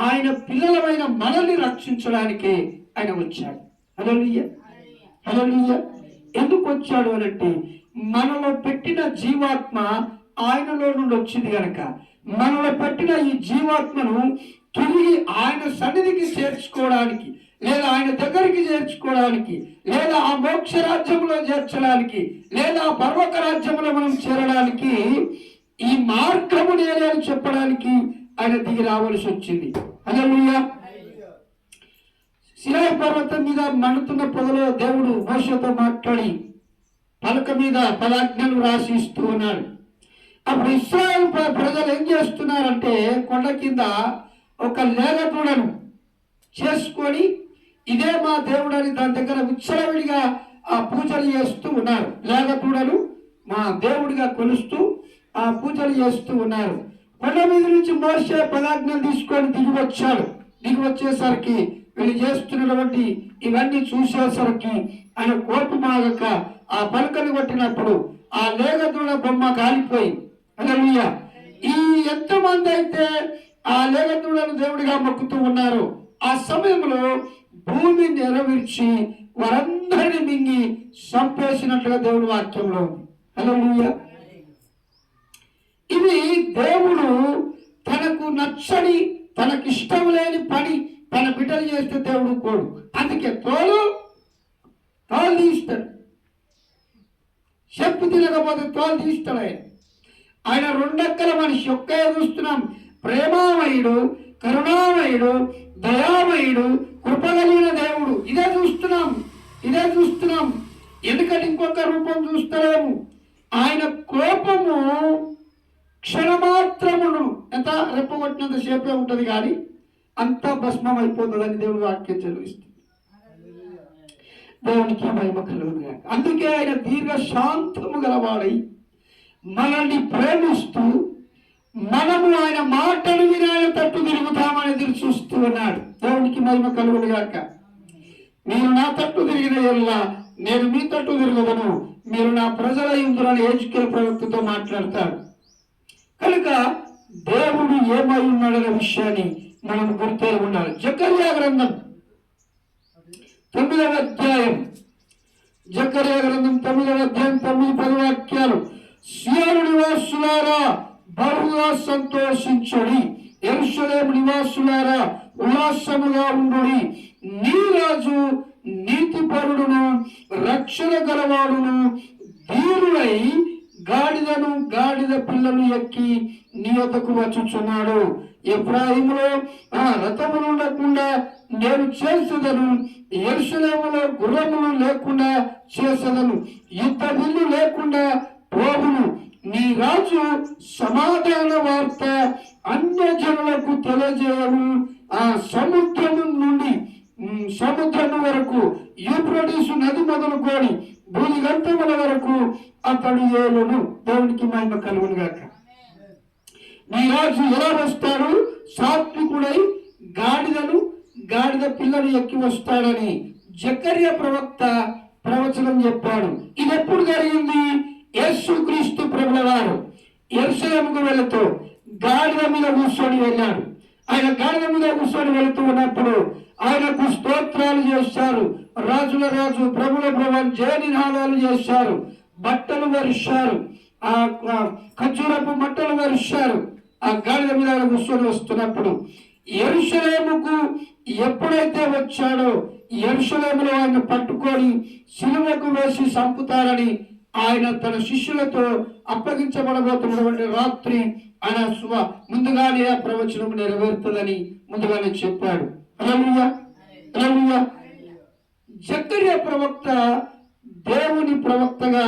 ఆయన పిల్లలమైన మనల్ని రక్షించడానికి ఆయన వచ్చాడు. హల్లెలూయా, హల్లెలూయా. ఎందుకు వచ్చాడు అనంటే మనలో పెట్టిన జీవాత్మ ఆయనలో నుండి వచ్చింది కనుక మనలో పెట్టిన ఈ జీవాత్మను తిరిగి ఆయన సన్నిధికి చేర్చుకోవడానికి, లేదా ఆయన దగ్గరికి చేర్చుకోవడానికి, లేదా ఆ మోక్ష రాజ్యంలో చేర్చడానికి, లేదా ఆ పర్వక రాజ్యంలో మనం చేరడానికి ఈ మార్గము నేనే అని చెప్పడానికి ఆయన దిగి రావాల్సి వచ్చింది. హల్లెలూయా. సినాయి పర్వతం మీద మండుతున్న పొదలో దేవుడు మోషేతో మాట్లాడి పలక మీద 10 ఆజ్ఞలు రాసి ఇస్తూ ఉన్నాడు. అప్పుడు ఇశ్రాయేలు ప్రజలు ఏం చేస్తున్నారంటే కొండ కింద ఒక లేగదూడను చేసుకొని ఇదే మా దేవుడు అని దాని దగ్గర విచ్చలవిడిగా ఆ పూజలు చేస్తూ ఉన్నారు. లేగదూడను మా దేవుడిగా కొలుస్తూ ఆ పూజలు చేస్తూ ఉన్నారు. కొండ మీద నుంచి మోషే 10 ఆజ్ఞలు తీసుకొని దిగి వచ్చేసరికి వీళ్ళు చేస్తున్నటువంటి ఇవన్నీ చూసేసరికి ఆయన కోపమాగక ఆ పలకలు కొట్టినప్పుడు ఆ లేగదూడ బొమ్మ కాలిపోయింది. హల్లెలూయా. ఈ ఎంతమంది అయితే ఆ లేగదూడను దేవుడిగా మొక్కుతూ ఉన్నారు, ఆ సమయంలో భూమి నెరవేర్చి వారందరిని మింగి చంపేసినట్లుగా దేవుడి వాక్యంలో ఉంది. హల్లెలూయా. ఇది దేవుడు తనకు నచ్చని, తనకిష్టం లేని పని తన బిడ్డలు చేస్తే దేవుడు కోడు. అందుకే తోలు తీస్తాడు. చెప్పు తినకపోతే తోలు తీస్తాడు. ఆయన 2 అక్కల మనిషి, ఒక్కే చూస్తున్నాం. ప్రేమామయుడు, కరుణామయుడు, దయామయుడు, కృపగలిగిన దేవుడు. ఇదే చూస్తున్నాం. ఎందుకంటే ఇంకొక రూపం చూస్తలేము. ఆయన కోపము క్షణమాత్రమును ఎంత రెప్పగొట్టినంత సేపే ఉంటుంది, కానీ అంతా భస్మం అయిపోతుందని దేవుడు వాక్యం చదివిస్తుంది. దేవునికి మహిమ కలుగును. అందుకే ఆయన దీర్ఘశాంతము గలవాడై మనల్ని ప్రేమిస్తూ మనము ఆయన మాటలు విని ఆయన తట్టు తిరుగుతామని ఎదురు చూస్తూ ఉన్నాడు. దేవునికి మహిమ కలుగును గాక. మీరు నా తట్టు తిరిగిన ఎల్లా నేను మీ తట్టు తిరగదను, మీరు నా ప్రజల ఇందులని హెజ్కేలు ప్రవక్తతో మాట్లాడతాడు. కనుక దేవుడు ఏమై ఉన్నాడనే విషయాన్ని మనం గుర్తు ఉండాలి. జకర్యా గ్రంథం 9వ అధ్యాయం, జకర్యా గ్రంథం 9వ అధ్యాయం 9-10 వాక్యాలు. సియోను నివాసులారా బహుగా సంతోషించుడి, యెరూషలేము నివాసులారా ఉల్లాసముగా ఉండుడి. నీ రాజు నీతిపరుడును రక్షణ గలవాడును ధీరుడై గాడిదను గాడిద పిల్లలు ఎక్కి నీ వద్దకు వచ్చుచున్నాడు. ఎఫ్రాయిములో రథములు ఉండకుండా నేను చేసేదను, యెరూషలేములో గుర్రములు లేకుండా చేసేదను, యుద్ధ విల్లు లేకుండా పోవును. నీ రాజు సమాధాన వార్త అన్యజనులకు తెలియజేయను. ఆ సముద్రము నుండి సముద్రము వరకు యూఫ్రటీసు నది మొదలుకొని భూదిగంతముల వరకు అతడు ఏలును. దేవునికి మహిమ కలుగును గాక. నీ రాజు ఎలా వస్తాడు? సాత్వికుడై గాడిదను గాడిద పిల్లలు ఎక్కి వస్తాడని జకర్యా ప్రవక్త ప్రవచనం చెప్పాడు. ఇది ఎప్పుడు జరిగింది? యేసుక్రీస్తు ప్రభుల వారు యెరూషలేముకు వెళుతూ గాడిద మీద కూర్చొని వెళ్ళాడు. ఆయన గాడిద మీద కూర్చొని వెళుతూ ఉన్నప్పుడు ఆయనకు స్తోత్రాలు చేశారు. రాజుల రాజు ప్రభుల ప్రభు జయనినాదాలు చేశారు. బట్టలు వరిశారు, ఆ ఖర్జూరపు బట్టలు వరిశారు. ఆ గాడిద మీద ఆయన కూర్చొని వస్తున్నప్పుడు యెరూషలేముకు ఎప్పుడైతే వచ్చాడో యెరూషలేములో ఆయన పట్టుకొని సిలువకు వేసి చంపుతారని ఆయన తన శిష్యులతో అప్పగించబడబోతున్నటువంటి రాత్రి ఆయన ముందుగానే ఆ ప్రవచనం నెరవేరుతుందని ముందుగానే చెప్పాడు. హల్లెలూయా, హల్లెలూయా. జకర్యా ప్రవక్త దేవుని ప్రవక్తగా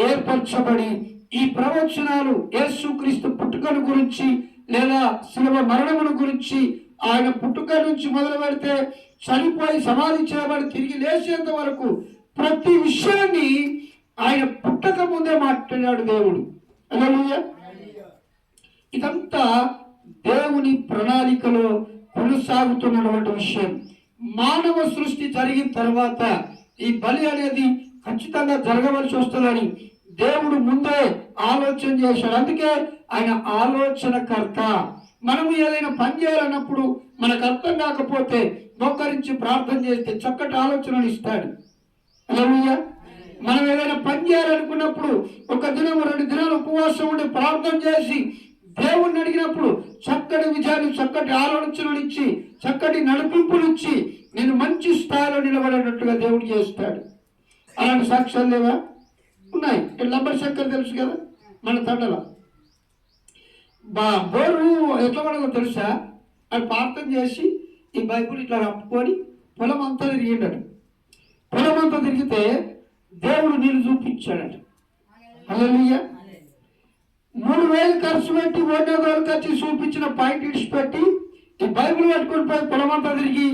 ఏర్పరచబడి ఈ ప్రవచనాలు యేసుక్రీస్తు పుట్టుకను గురించి లేదా శిలువ మరణమును గురించి, ఆయన పుట్టుక నుంచి మొదలు పెడితే చనిపోయి సమాధి చేయబడి తిరిగి లేచేంత వరకు ప్రతి విషయాన్ని ఆయన పుట్టక ముందే మాట్లాడాడు దేవుడు. హల్లెలూయా. ఇదంతా దేవుని ప్రణాళికలో కొనసాగుతున్నటువంటి విషయం. మానవ సృష్టి జరిగిన తర్వాత ఈ బలి అనేది ఖచ్చితంగా జరగవలసి వస్తుందని దేవుడు ముందే ఆలోచన చేశాడు. అందుకే ఆయన ఆలోచనకర్త. మనము ఏదైనా పని చేయాలన్నప్పుడు మనకు అర్థం కాకపోతే మోకరించి ప్రార్థన చేస్తే చక్కటి ఆలోచనలు ఇస్తాడు. హల్లెలూయా. మనం ఏదైనా పని చేయాలనుకున్నప్పుడు 1 దినం 2 దినాలు ఉపవాసం ఉండి ప్రార్థన చేసి దేవుణ్ణి అడిగినప్పుడు చక్కటి విజయాన్ని, చక్కటి ఆలోచనలు ఇచ్చి, చక్కటి నడిపింపులు ఇచ్చి నేను మంచి స్థాయిలో నిలబడేటట్టుగా దేవుడు చేస్తాడు. అలాంటి సాక్ష్యాలు లేవా? ఉన్నాయి. లంబర్ శంకర్ తెలుసు కదా మన తండలో. బోరు ఎట్లా పడదో తెలుసా? అది ప్రార్థన చేసి ఈ బైబుల్ ఇట్లా కప్పుకొని పొలం అంతా తిరిగిండట. పొలం అంతా తిరిగితే దేవుడు నీళ్ళు చూపించాడట. హల్లెలూయా. 3000 ఖర్చు పెట్టి ఓటేదారులకు వచ్చి చూపించిన పాయింట్ ఇడిచిపెట్టి ఈ బైబుల్ పట్టుకొని పోయి పొలమంతా తిరిగి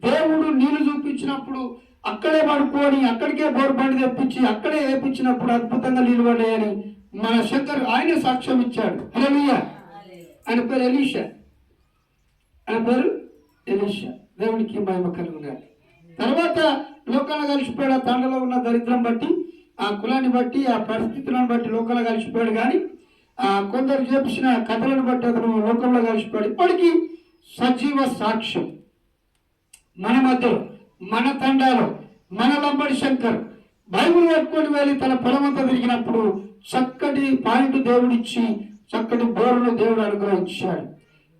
దేవుడు నీళ్లు చూపించినప్పుడు అక్కడే పడుకొని అక్కడికే బోరు బండి తెప్పించి అక్కడే వేపించినప్పుడు అద్భుతంగా నీళ్ళు పడ్డాయని మన శంకర్ ఆయన సాక్ష్యం ఇచ్చాడు. హల్లెలూయా. ఆయన పేరు ఎలీషా. ఆయన పేరు ఎలీషా. దేవునికి మహిమ కలుగును. తర్వాత లోకాలు కలిసిపోయాడు. ఆ తండలో ఉన్న దరిద్రం బట్టి, ఆ కులాన్ని బట్టి, ఆ పరిస్థితులను బట్టి లోకాలు కలిసిపోయాడు. కానీ కొందరు చేపించిన కథలను బట్టి అతను లోకంలో కలిసిపోయాడు. ఇప్పటికీ సజీవ సాక్ష్యం మన మధ్యలో, మన తండాలో, మన లంబడి శంకర్ బైబుల్ పట్టుకొని వెళ్ళి తన పొలమంతా తిరిగినప్పుడు చక్కటి పాయింట్ దేవుడిచ్చి చక్కటి బోరును దేవుడు అనుగ్రహించాడు.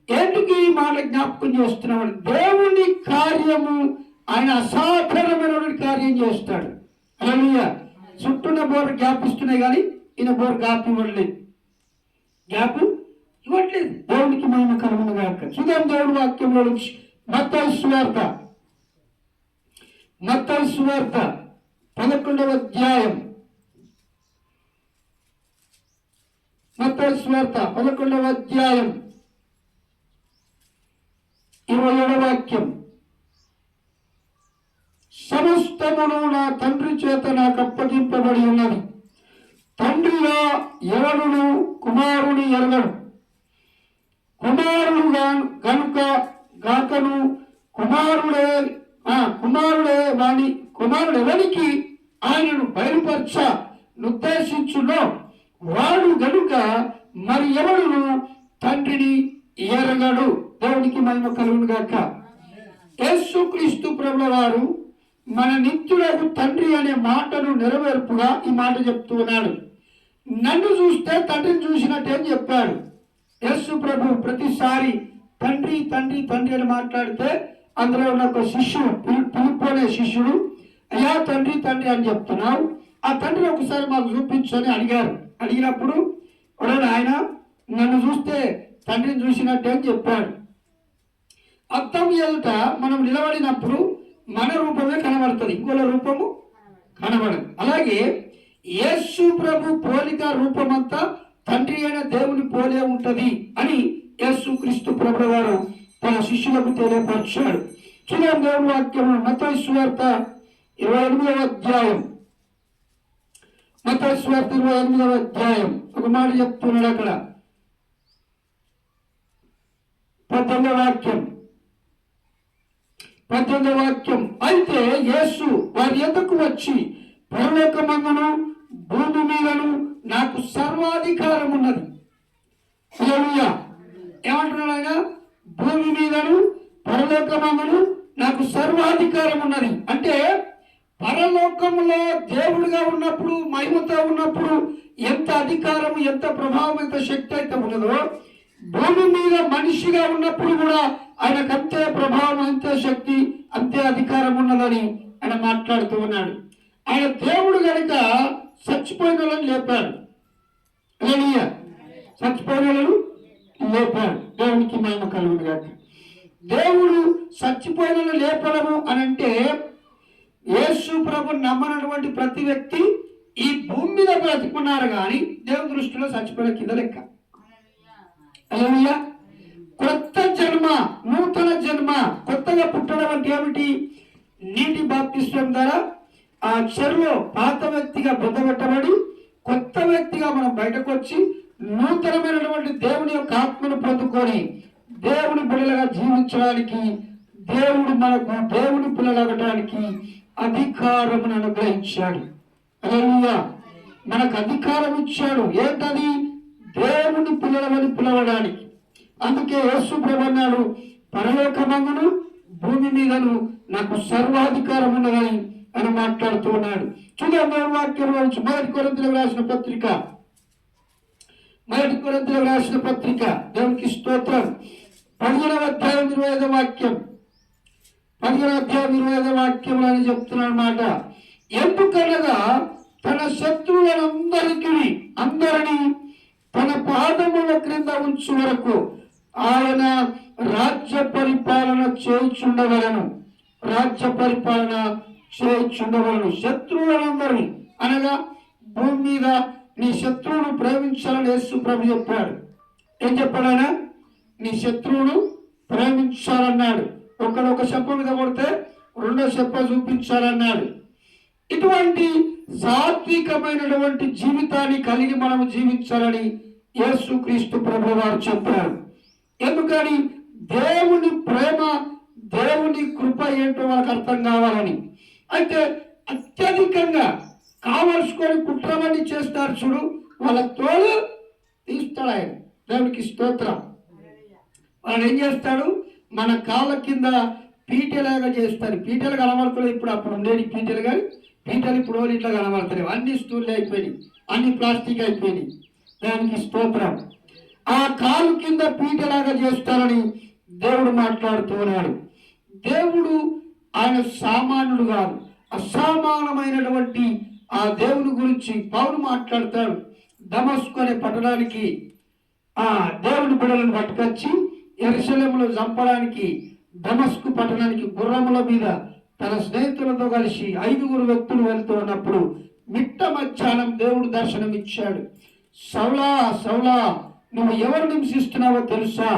ఏంటికి ఈ మాట జ్ఞాపకం చేస్తున్నాడు? దేవుని కార్యము ఆయన అసాధారణమైన కార్యం చేస్తాడు. హల్లెలూయా. చుట్టూన్న బోరు గ్యాప్ ఇస్తున్నాయి కానీ ఈయన బోరు గ్యాప్ ఇవ్వట్లేదు, గ్యాప్ ఇవ్వట్లేదు. దేవునికి మహిమ కలుగును గాక. చూద్దాం దేవుడి వాక్యంలో నుంచి మత్తయి సువార్త 11వ అధ్యాయం. మత్తయి సువార్త 11వ అధ్యాయం 27వ వాక్యం. సమస్తమును నా రాయబట్టబడి ఉన్నది. తండ్రిగా ఎవడును కుమారుని ఎరగడు, కుమారుడు గనుక గాకను కుమారుడే ఎవరికి ఆయనను బయలుపరచ నిర్దేశించునో వాడు గనుక మరి ఎవడును తండ్రిని ఎరగడు. దేవునికి మహిమ కలుగును గాక. యేసుక్రీస్తు ప్రభుల వారు మన నిత్యుడకు తండ్రి అనే మాటను నెరవేర్పుగా ఈ మాట చెప్తూ ఉన్నాడు. నన్ను చూస్తే తండ్రిని చూసినట్టే అని చెప్పాడు. యేసు ప్రభు ప్రతిసారి తండ్రి తండ్రి తండ్రి అని మాట్లాడితే అందులో ఉన్న ఒక శిష్యుడు, పిలుపు అనే శిష్యుడు, అయ్యా తండ్రి తండ్రి అని చెప్తున్నావు, ఆ తండ్రిని ఒకసారి మాకు చూపించని అడిగారు. అడిగినప్పుడు ఆయన నన్ను చూస్తే తండ్రిని చూసినట్టే అని చెప్పాడు. అద్దం ఎదుట మనం నిలబడినప్పుడు మన రూపమే కనబడుతుంది, ఇంకోల రూపము కనబడదు. అలాగే యేసు ప్రభు పోలిక రూపమంతా తండ్రి అయిన దేవుని పోలే ఉంటది అని యేసుక్రీస్తు ప్రభు వారు తన శిష్యులకు తెలియపరిచాడు. చూడండి దేవుని వాక్యం మత్తయి సువార్త 28వ అధ్యాయం, మత్తయి సువార్త 28వ అధ్యాయం ఒక మాట చెప్తున్నాడు అక్కడ 18వ వాక్యం. అయితే యేసు వారి యొద్దకు వచ్చి పరలోకమందును భూమి మీదను నాకు సర్వాధికారం ఉన్నది. హల్లెలూయా. ఏమంటున్నాడు ఆయన? భూమి మీదను పరలోకమందును నాకు సర్వాధికారం ఉన్నది. అంటే పరలోకంలో దేవుడిగా ఉన్నప్పుడు, మహిమతో ఉన్నప్పుడు ఎంత అధికారం, ఎంత ప్రభావం, ఎంత శక్తి అయితే ఉన్నదో, భూమి మీద మనిషిగా ఉన్నప్పుడు కూడా ఆయనకు అంతే ప్రభావం, అంతే శక్తి, అంతే అధికారం ఉన్నదని ఆయన మాట్లాడుతూ ఉన్నాడు. ఆయన దేవుడు కనుక చచ్చిపోయిన వాళ్ళని లేపాడు. చచ్చిపోయిన వాళ్ళను లేపాడు. దేవునికి మహిమ కలుగును గాక. దేవుడు చచ్చిపోయిన లేపడము అని అంటే యేసు ప్రభు నమ్మనటువంటి ప్రతి వ్యక్తి ఈ భూమి మీద బ్రతుకున్నారు కానీ దేవుని దృష్టిలో చచ్చిపోయిన కింద లెక్క. హల్లెలూయా. కొత్త జన్మ, నూతన జన్మ, కొత్తగా పుట్టడం అంటే ఏమిటి? నీటి బాప్తిస్వం ద్వారా ఆ చెరువులో పాత వ్యక్తిగా బుద్ధపెట్టబడి కొత్త వ్యక్తిగా మనం బయటకు వచ్చి నూతనమైనటువంటి దేవుని యొక్క ఆత్మను పొందుకొని దేవుని బిడ్డలుగా జీవించడానికి, దేవుడు మనకు దేవుని పిల్లలగటానికి అధికారమును అనుగ్రహించాడు. హల్లెలూయా. మనకు అధికారం ఇచ్చాడు. ఏంటది? దేవుని పిల్లలని పిలవడానికి. అందుకే యేసు ప్రభు అన్నాడు, పరలోకమందును భూమి మీదను నాకు సర్వాధికారం ఉన్నదని అని మాట్లాడుతూ ఉన్నాడు. చూడండి వాక్యంలో నుంచి 1 కొరింథీయులకు రాసిన పత్రిక దేవునికి స్తోత్రం 15వ అధ్యాయం 25వ వాక్యం 15వ అధ్యాయం 25వ వాక్యం అని చెప్తున్నాడు మాట. ఎందుకనగా తన శత్రువులందరినీ తన పాదముల క్రింద ఉంచు వరకు ఆయన రాజ్య పరిపాలన చేయుచుండవలను. శత్రువులందరినీ అనగా భూమి మీద నీ శత్రువును ప్రేమించాలని యేసు ప్రభు చెప్పాడు. ఏం చెప్పాడు ఆయన? నీ శత్రువును ప్రేమించాలన్నాడు. ఒక చెప్ప మీద కొడితే రెండో చెప్ప చూపించాలన్నాడు. ఇటువంటి సాత్వికమైనటువంటి జీవితాన్ని కలిగి మనం జీవించాలని యేసుక్రీస్తు ప్రభు వారు చెప్పారు. ఎందుకని? దేవుని ప్రేమ, దేవుని కృప ఏంటో వాళ్ళకి అర్థం కావాలని. అయితే అత్యధికంగా కావలసుకొని కుట్రమని చేస్తారు చూడు, వాళ్ళ తోలు తీస్తాడు ఆయన. దేవునికి స్తోత్రం. వాళ్ళు ఏం చేస్తాడు? మన కాళ్ళ కింద పీటెలాగా చేస్తారు. పీటలు కనబడుతున్నాయి ఇప్పుడు, అప్పుడు ఉండేది పీటలు, కానీ పీటలు ఇప్పుడు ఇట్లా కనబడతాయి. అన్ని స్టూళ్ళు అయిపోయినాయి, అన్ని ప్లాస్టిక్ అయిపోయినాయి. దానికి స్తోత్రం. ఆ కాలు కింద పీటలాగా చేస్తారని దేవుడు మాట్లాడుతూ ఉన్నాడు. దేవుడు ఆయన సామాన్యుడు కాదు, అసామాన్యమైనటువంటి ఆ దేవుని గురించి పౌలు మాట్లాడతాడు. దమస్కు అనే పట్టణానికి ఆ దేవుని బిడ్డలను పట్టుకొచ్చి యెరూషలేములో చంపడానికి దమస్కు పట్టణానికి గుర్రముల మీద తన స్నేహితులతో కలిసి 5 వ్యక్తులు వెళ్తూ ఉన్నప్పుడు మిట్ట మధ్యాహ్నం దేవుడు దర్శనం ఇచ్చాడు. సౌలా సౌలా, నువ్వు ఎవరు హింసిస్తున్నావో తెలుసా?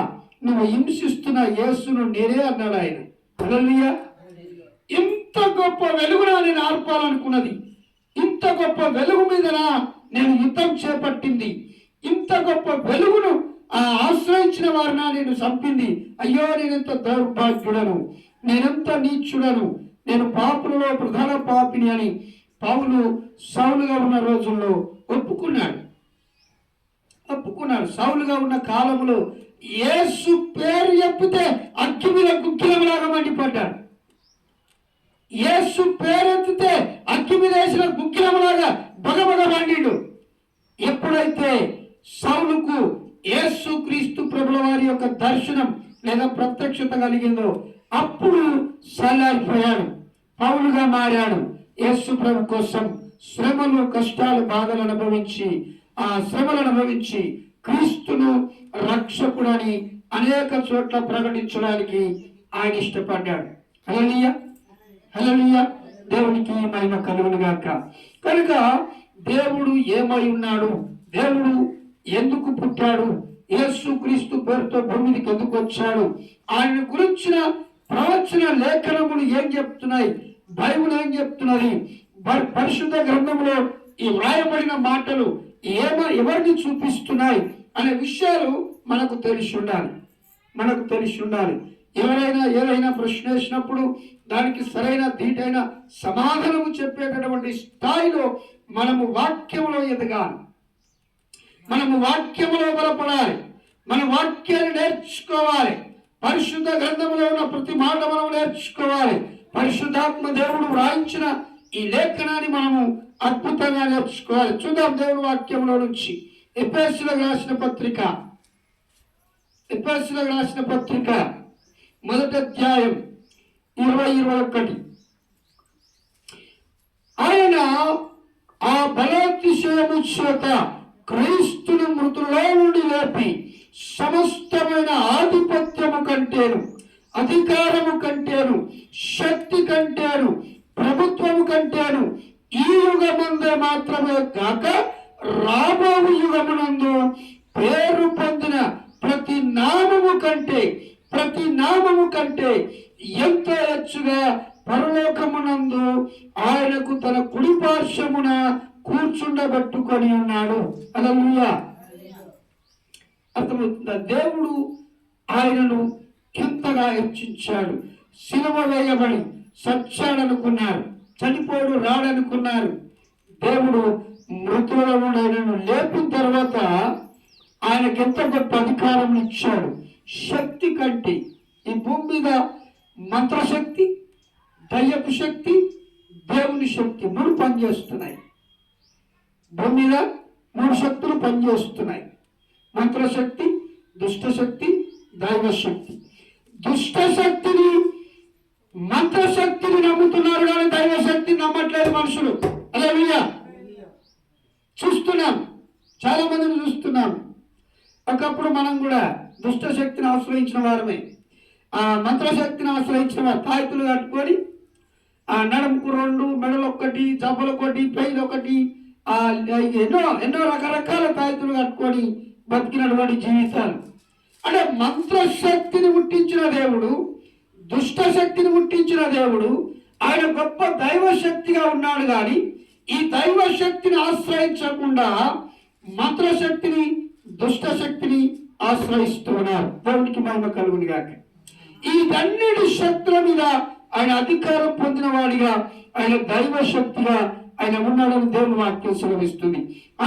నువ్వు హింసిస్తున్న యేసును నేనే అన్నాడు ఆయన. హల్లెలూయా. ఇంత గొప్ప వెలుగును నేను ఆర్పాలనుకున్నది, ఇంత ఇంత గొప్ప వెలుగు మీదన నేను యుద్ధం చేపట్టింది, ఇంత గొప్ప వెలుగును ఆశ్రయించిన వారిన నేను చంపింది. అయ్యో నేనెంత దౌర్భాగ్యుడను, నేనెంత నీచుడను, నేను పాపులలో ప్రధాన పాపిని అని పౌలు సౌలుగా ఉన్న రోజుల్లో ఒప్పుకున్నాడు. సౌలుగా ఉన్న కాలంలో యేసు పేరు చెప్పితే అగ్గి మీద గుగ్గిలంలాగా మండిపడ్డాడు. యేసు పేరెత్తితే అగ్గి మీద వేసిన గుగ్గిలంలాగా బగబగ మండిండు. ఎప్పుడైతే సౌలుకు యేసు క్రీస్తు ప్రభుల వారి యొక్క దర్శనం లేదా ప్రత్యక్షత కలిగిందో అప్పుడు చల్లారిపోయాడు, పౌలుగా మారాడు. యేసు ప్రభు కోసం శ్రమలు, కష్టాలు, బాధలు అనుభవించి ఆ శ్రమలు అనుభవించి క్రీస్తును రక్షకుడని అనేక చోట్ల ప్రకటించడానికి ఆయన ఇష్టపడ్డాడు. హల్లెలూయా, హల్లెలూయా, దేవునికి మహిమ కలుగును గాక. కనుక దేవుడు ఏమై ఉన్నాడు, దేవుడు ఎందుకు పుట్టాడు, యేసు క్రీస్తు పేరుతో భూమికి ఎందుకు వచ్చాడు, ఆయన గురించిన ప్రవచన లేఖనములు ఏం చెప్తున్నాయి, బైబిల్ ఏం చెప్తున్నది, పరిశుద్ధ గ్రంథంలో ఈ వ్రాయబడిన మాటలు ఎవరిని చూపిస్తున్నాయి అనే విషయాలు మనకు తెలిసి ఉండాలి. ఎవరైనా ఏదైనా ప్రశ్న వేసినప్పుడు దానికి సరైన ధీటైన సమాధానము చెప్పేటటువంటి స్థాయిలో మనము వాక్యంలో ఎదగాలి, మనము వాక్యములో బలపడాలి, మన వాక్యాన్ని నేర్చుకోవాలి. పరిశుద్ధ గ్రంథంలో ఉన్న ప్రతి మాట మనం నేర్చుకోవాలి. పరిశుద్ధాత్మ దేవుడు వ్రాయించిన ఈ లేఖనాన్ని మనము అద్భుతంగా నేర్చుకోవాలి. చూద్దాం దేవుని వాక్యంలో నుంచి ఎఫెసీయులకు రాసిన పత్రిక మొదటి అధ్యాయం 20-21. ఆయన ఆ బలాతిశయము చేత క్రీస్తును మృతుల్లో నుండి లేపి సమస్తమైన ఆధిపత్యము కంటేను, అధికారము కంటేను, శక్తి కంటేను, ప్రభుత్వము కంటేను ఈ యుగమందే మాత్రమే కాక రాబో యుగమునందు పేరు పొందిన ప్రతి నామము కంటే ఎంతో హెచ్చుగా పరలోకమునందు ఆయనకు తన కుడి పార్శ్వమున కూర్చుండబెట్టుకొని ఉన్నాడు. హల్లెలూయా. అర్థమవుతుందా? దేవుడు ఆయనను ఎంతగా హెచ్చించాడు. సిలువ వేయబడి సచ్చాడనుకున్నారు, చనిపోడు రాడనుకున్నారు. దేవుడు మృతులలో నుండి ఆయనను లేపిన తర్వాత ఆయనకు ఎంత గొప్ప అధికారం ఇచ్చాడు. శక్తి కంటే ఈ భూమి మీద మంత్రశక్తి, దయ్యపు శక్తి, దేవుని శక్తి 3 పనిచేస్తున్నాయి. భూమి మీద 3 శక్తులు పనిచేస్తున్నాయి: మంత్రశక్తి, దుష్టశక్తి, దైవశక్తి. దుష్టశక్తిని, మంత్రశక్తిని నమ్ముతున్నారు కానీ దైవశక్తిని నమ్మట్లేదు మనుషులు. హల్లెలూయా. చూస్తున్నాం, చాలా మందిని చూస్తున్నాం. ఒకప్పుడు మనం కూడా దుష్టశక్తిని ఆశ్రయించిన వారమే, ఆ మంత్రశక్తిని ఆశ్రయించిన వారు. తాయితులు కట్టుకొని నడుముకు 2, మెడలు 1, జబ్బలు 1, పెయిలు 1, ఎన్నో రకరకాల తాయితులు కట్టుకొని బతికినటువంటి జీవితాలు. అంటే మంత్రశక్తిని ముట్టించిన దేవుడు, దుష్టశక్తిని ముట్టించిన దేవుడు ఆయన గొప్ప దైవశక్తిగా ఉన్నాడు. కానీ ఈ దైవశక్తిని ఆశ్రయించకుండా మంత్రశక్తిని, దుష్టశక్తిని ఆశ్రయిస్తూ ఉన్నారు. దేవునికి మహిమ కలుగును గాక. ఈ అన్నిటి శక్తుల మీద ఆయన అధికారం పొందిన వాడిగా, ఆయన దైవశక్తిగా ఆయన ఉన్నాడని దేవుని వాక్యం సెలవిస్తుంది.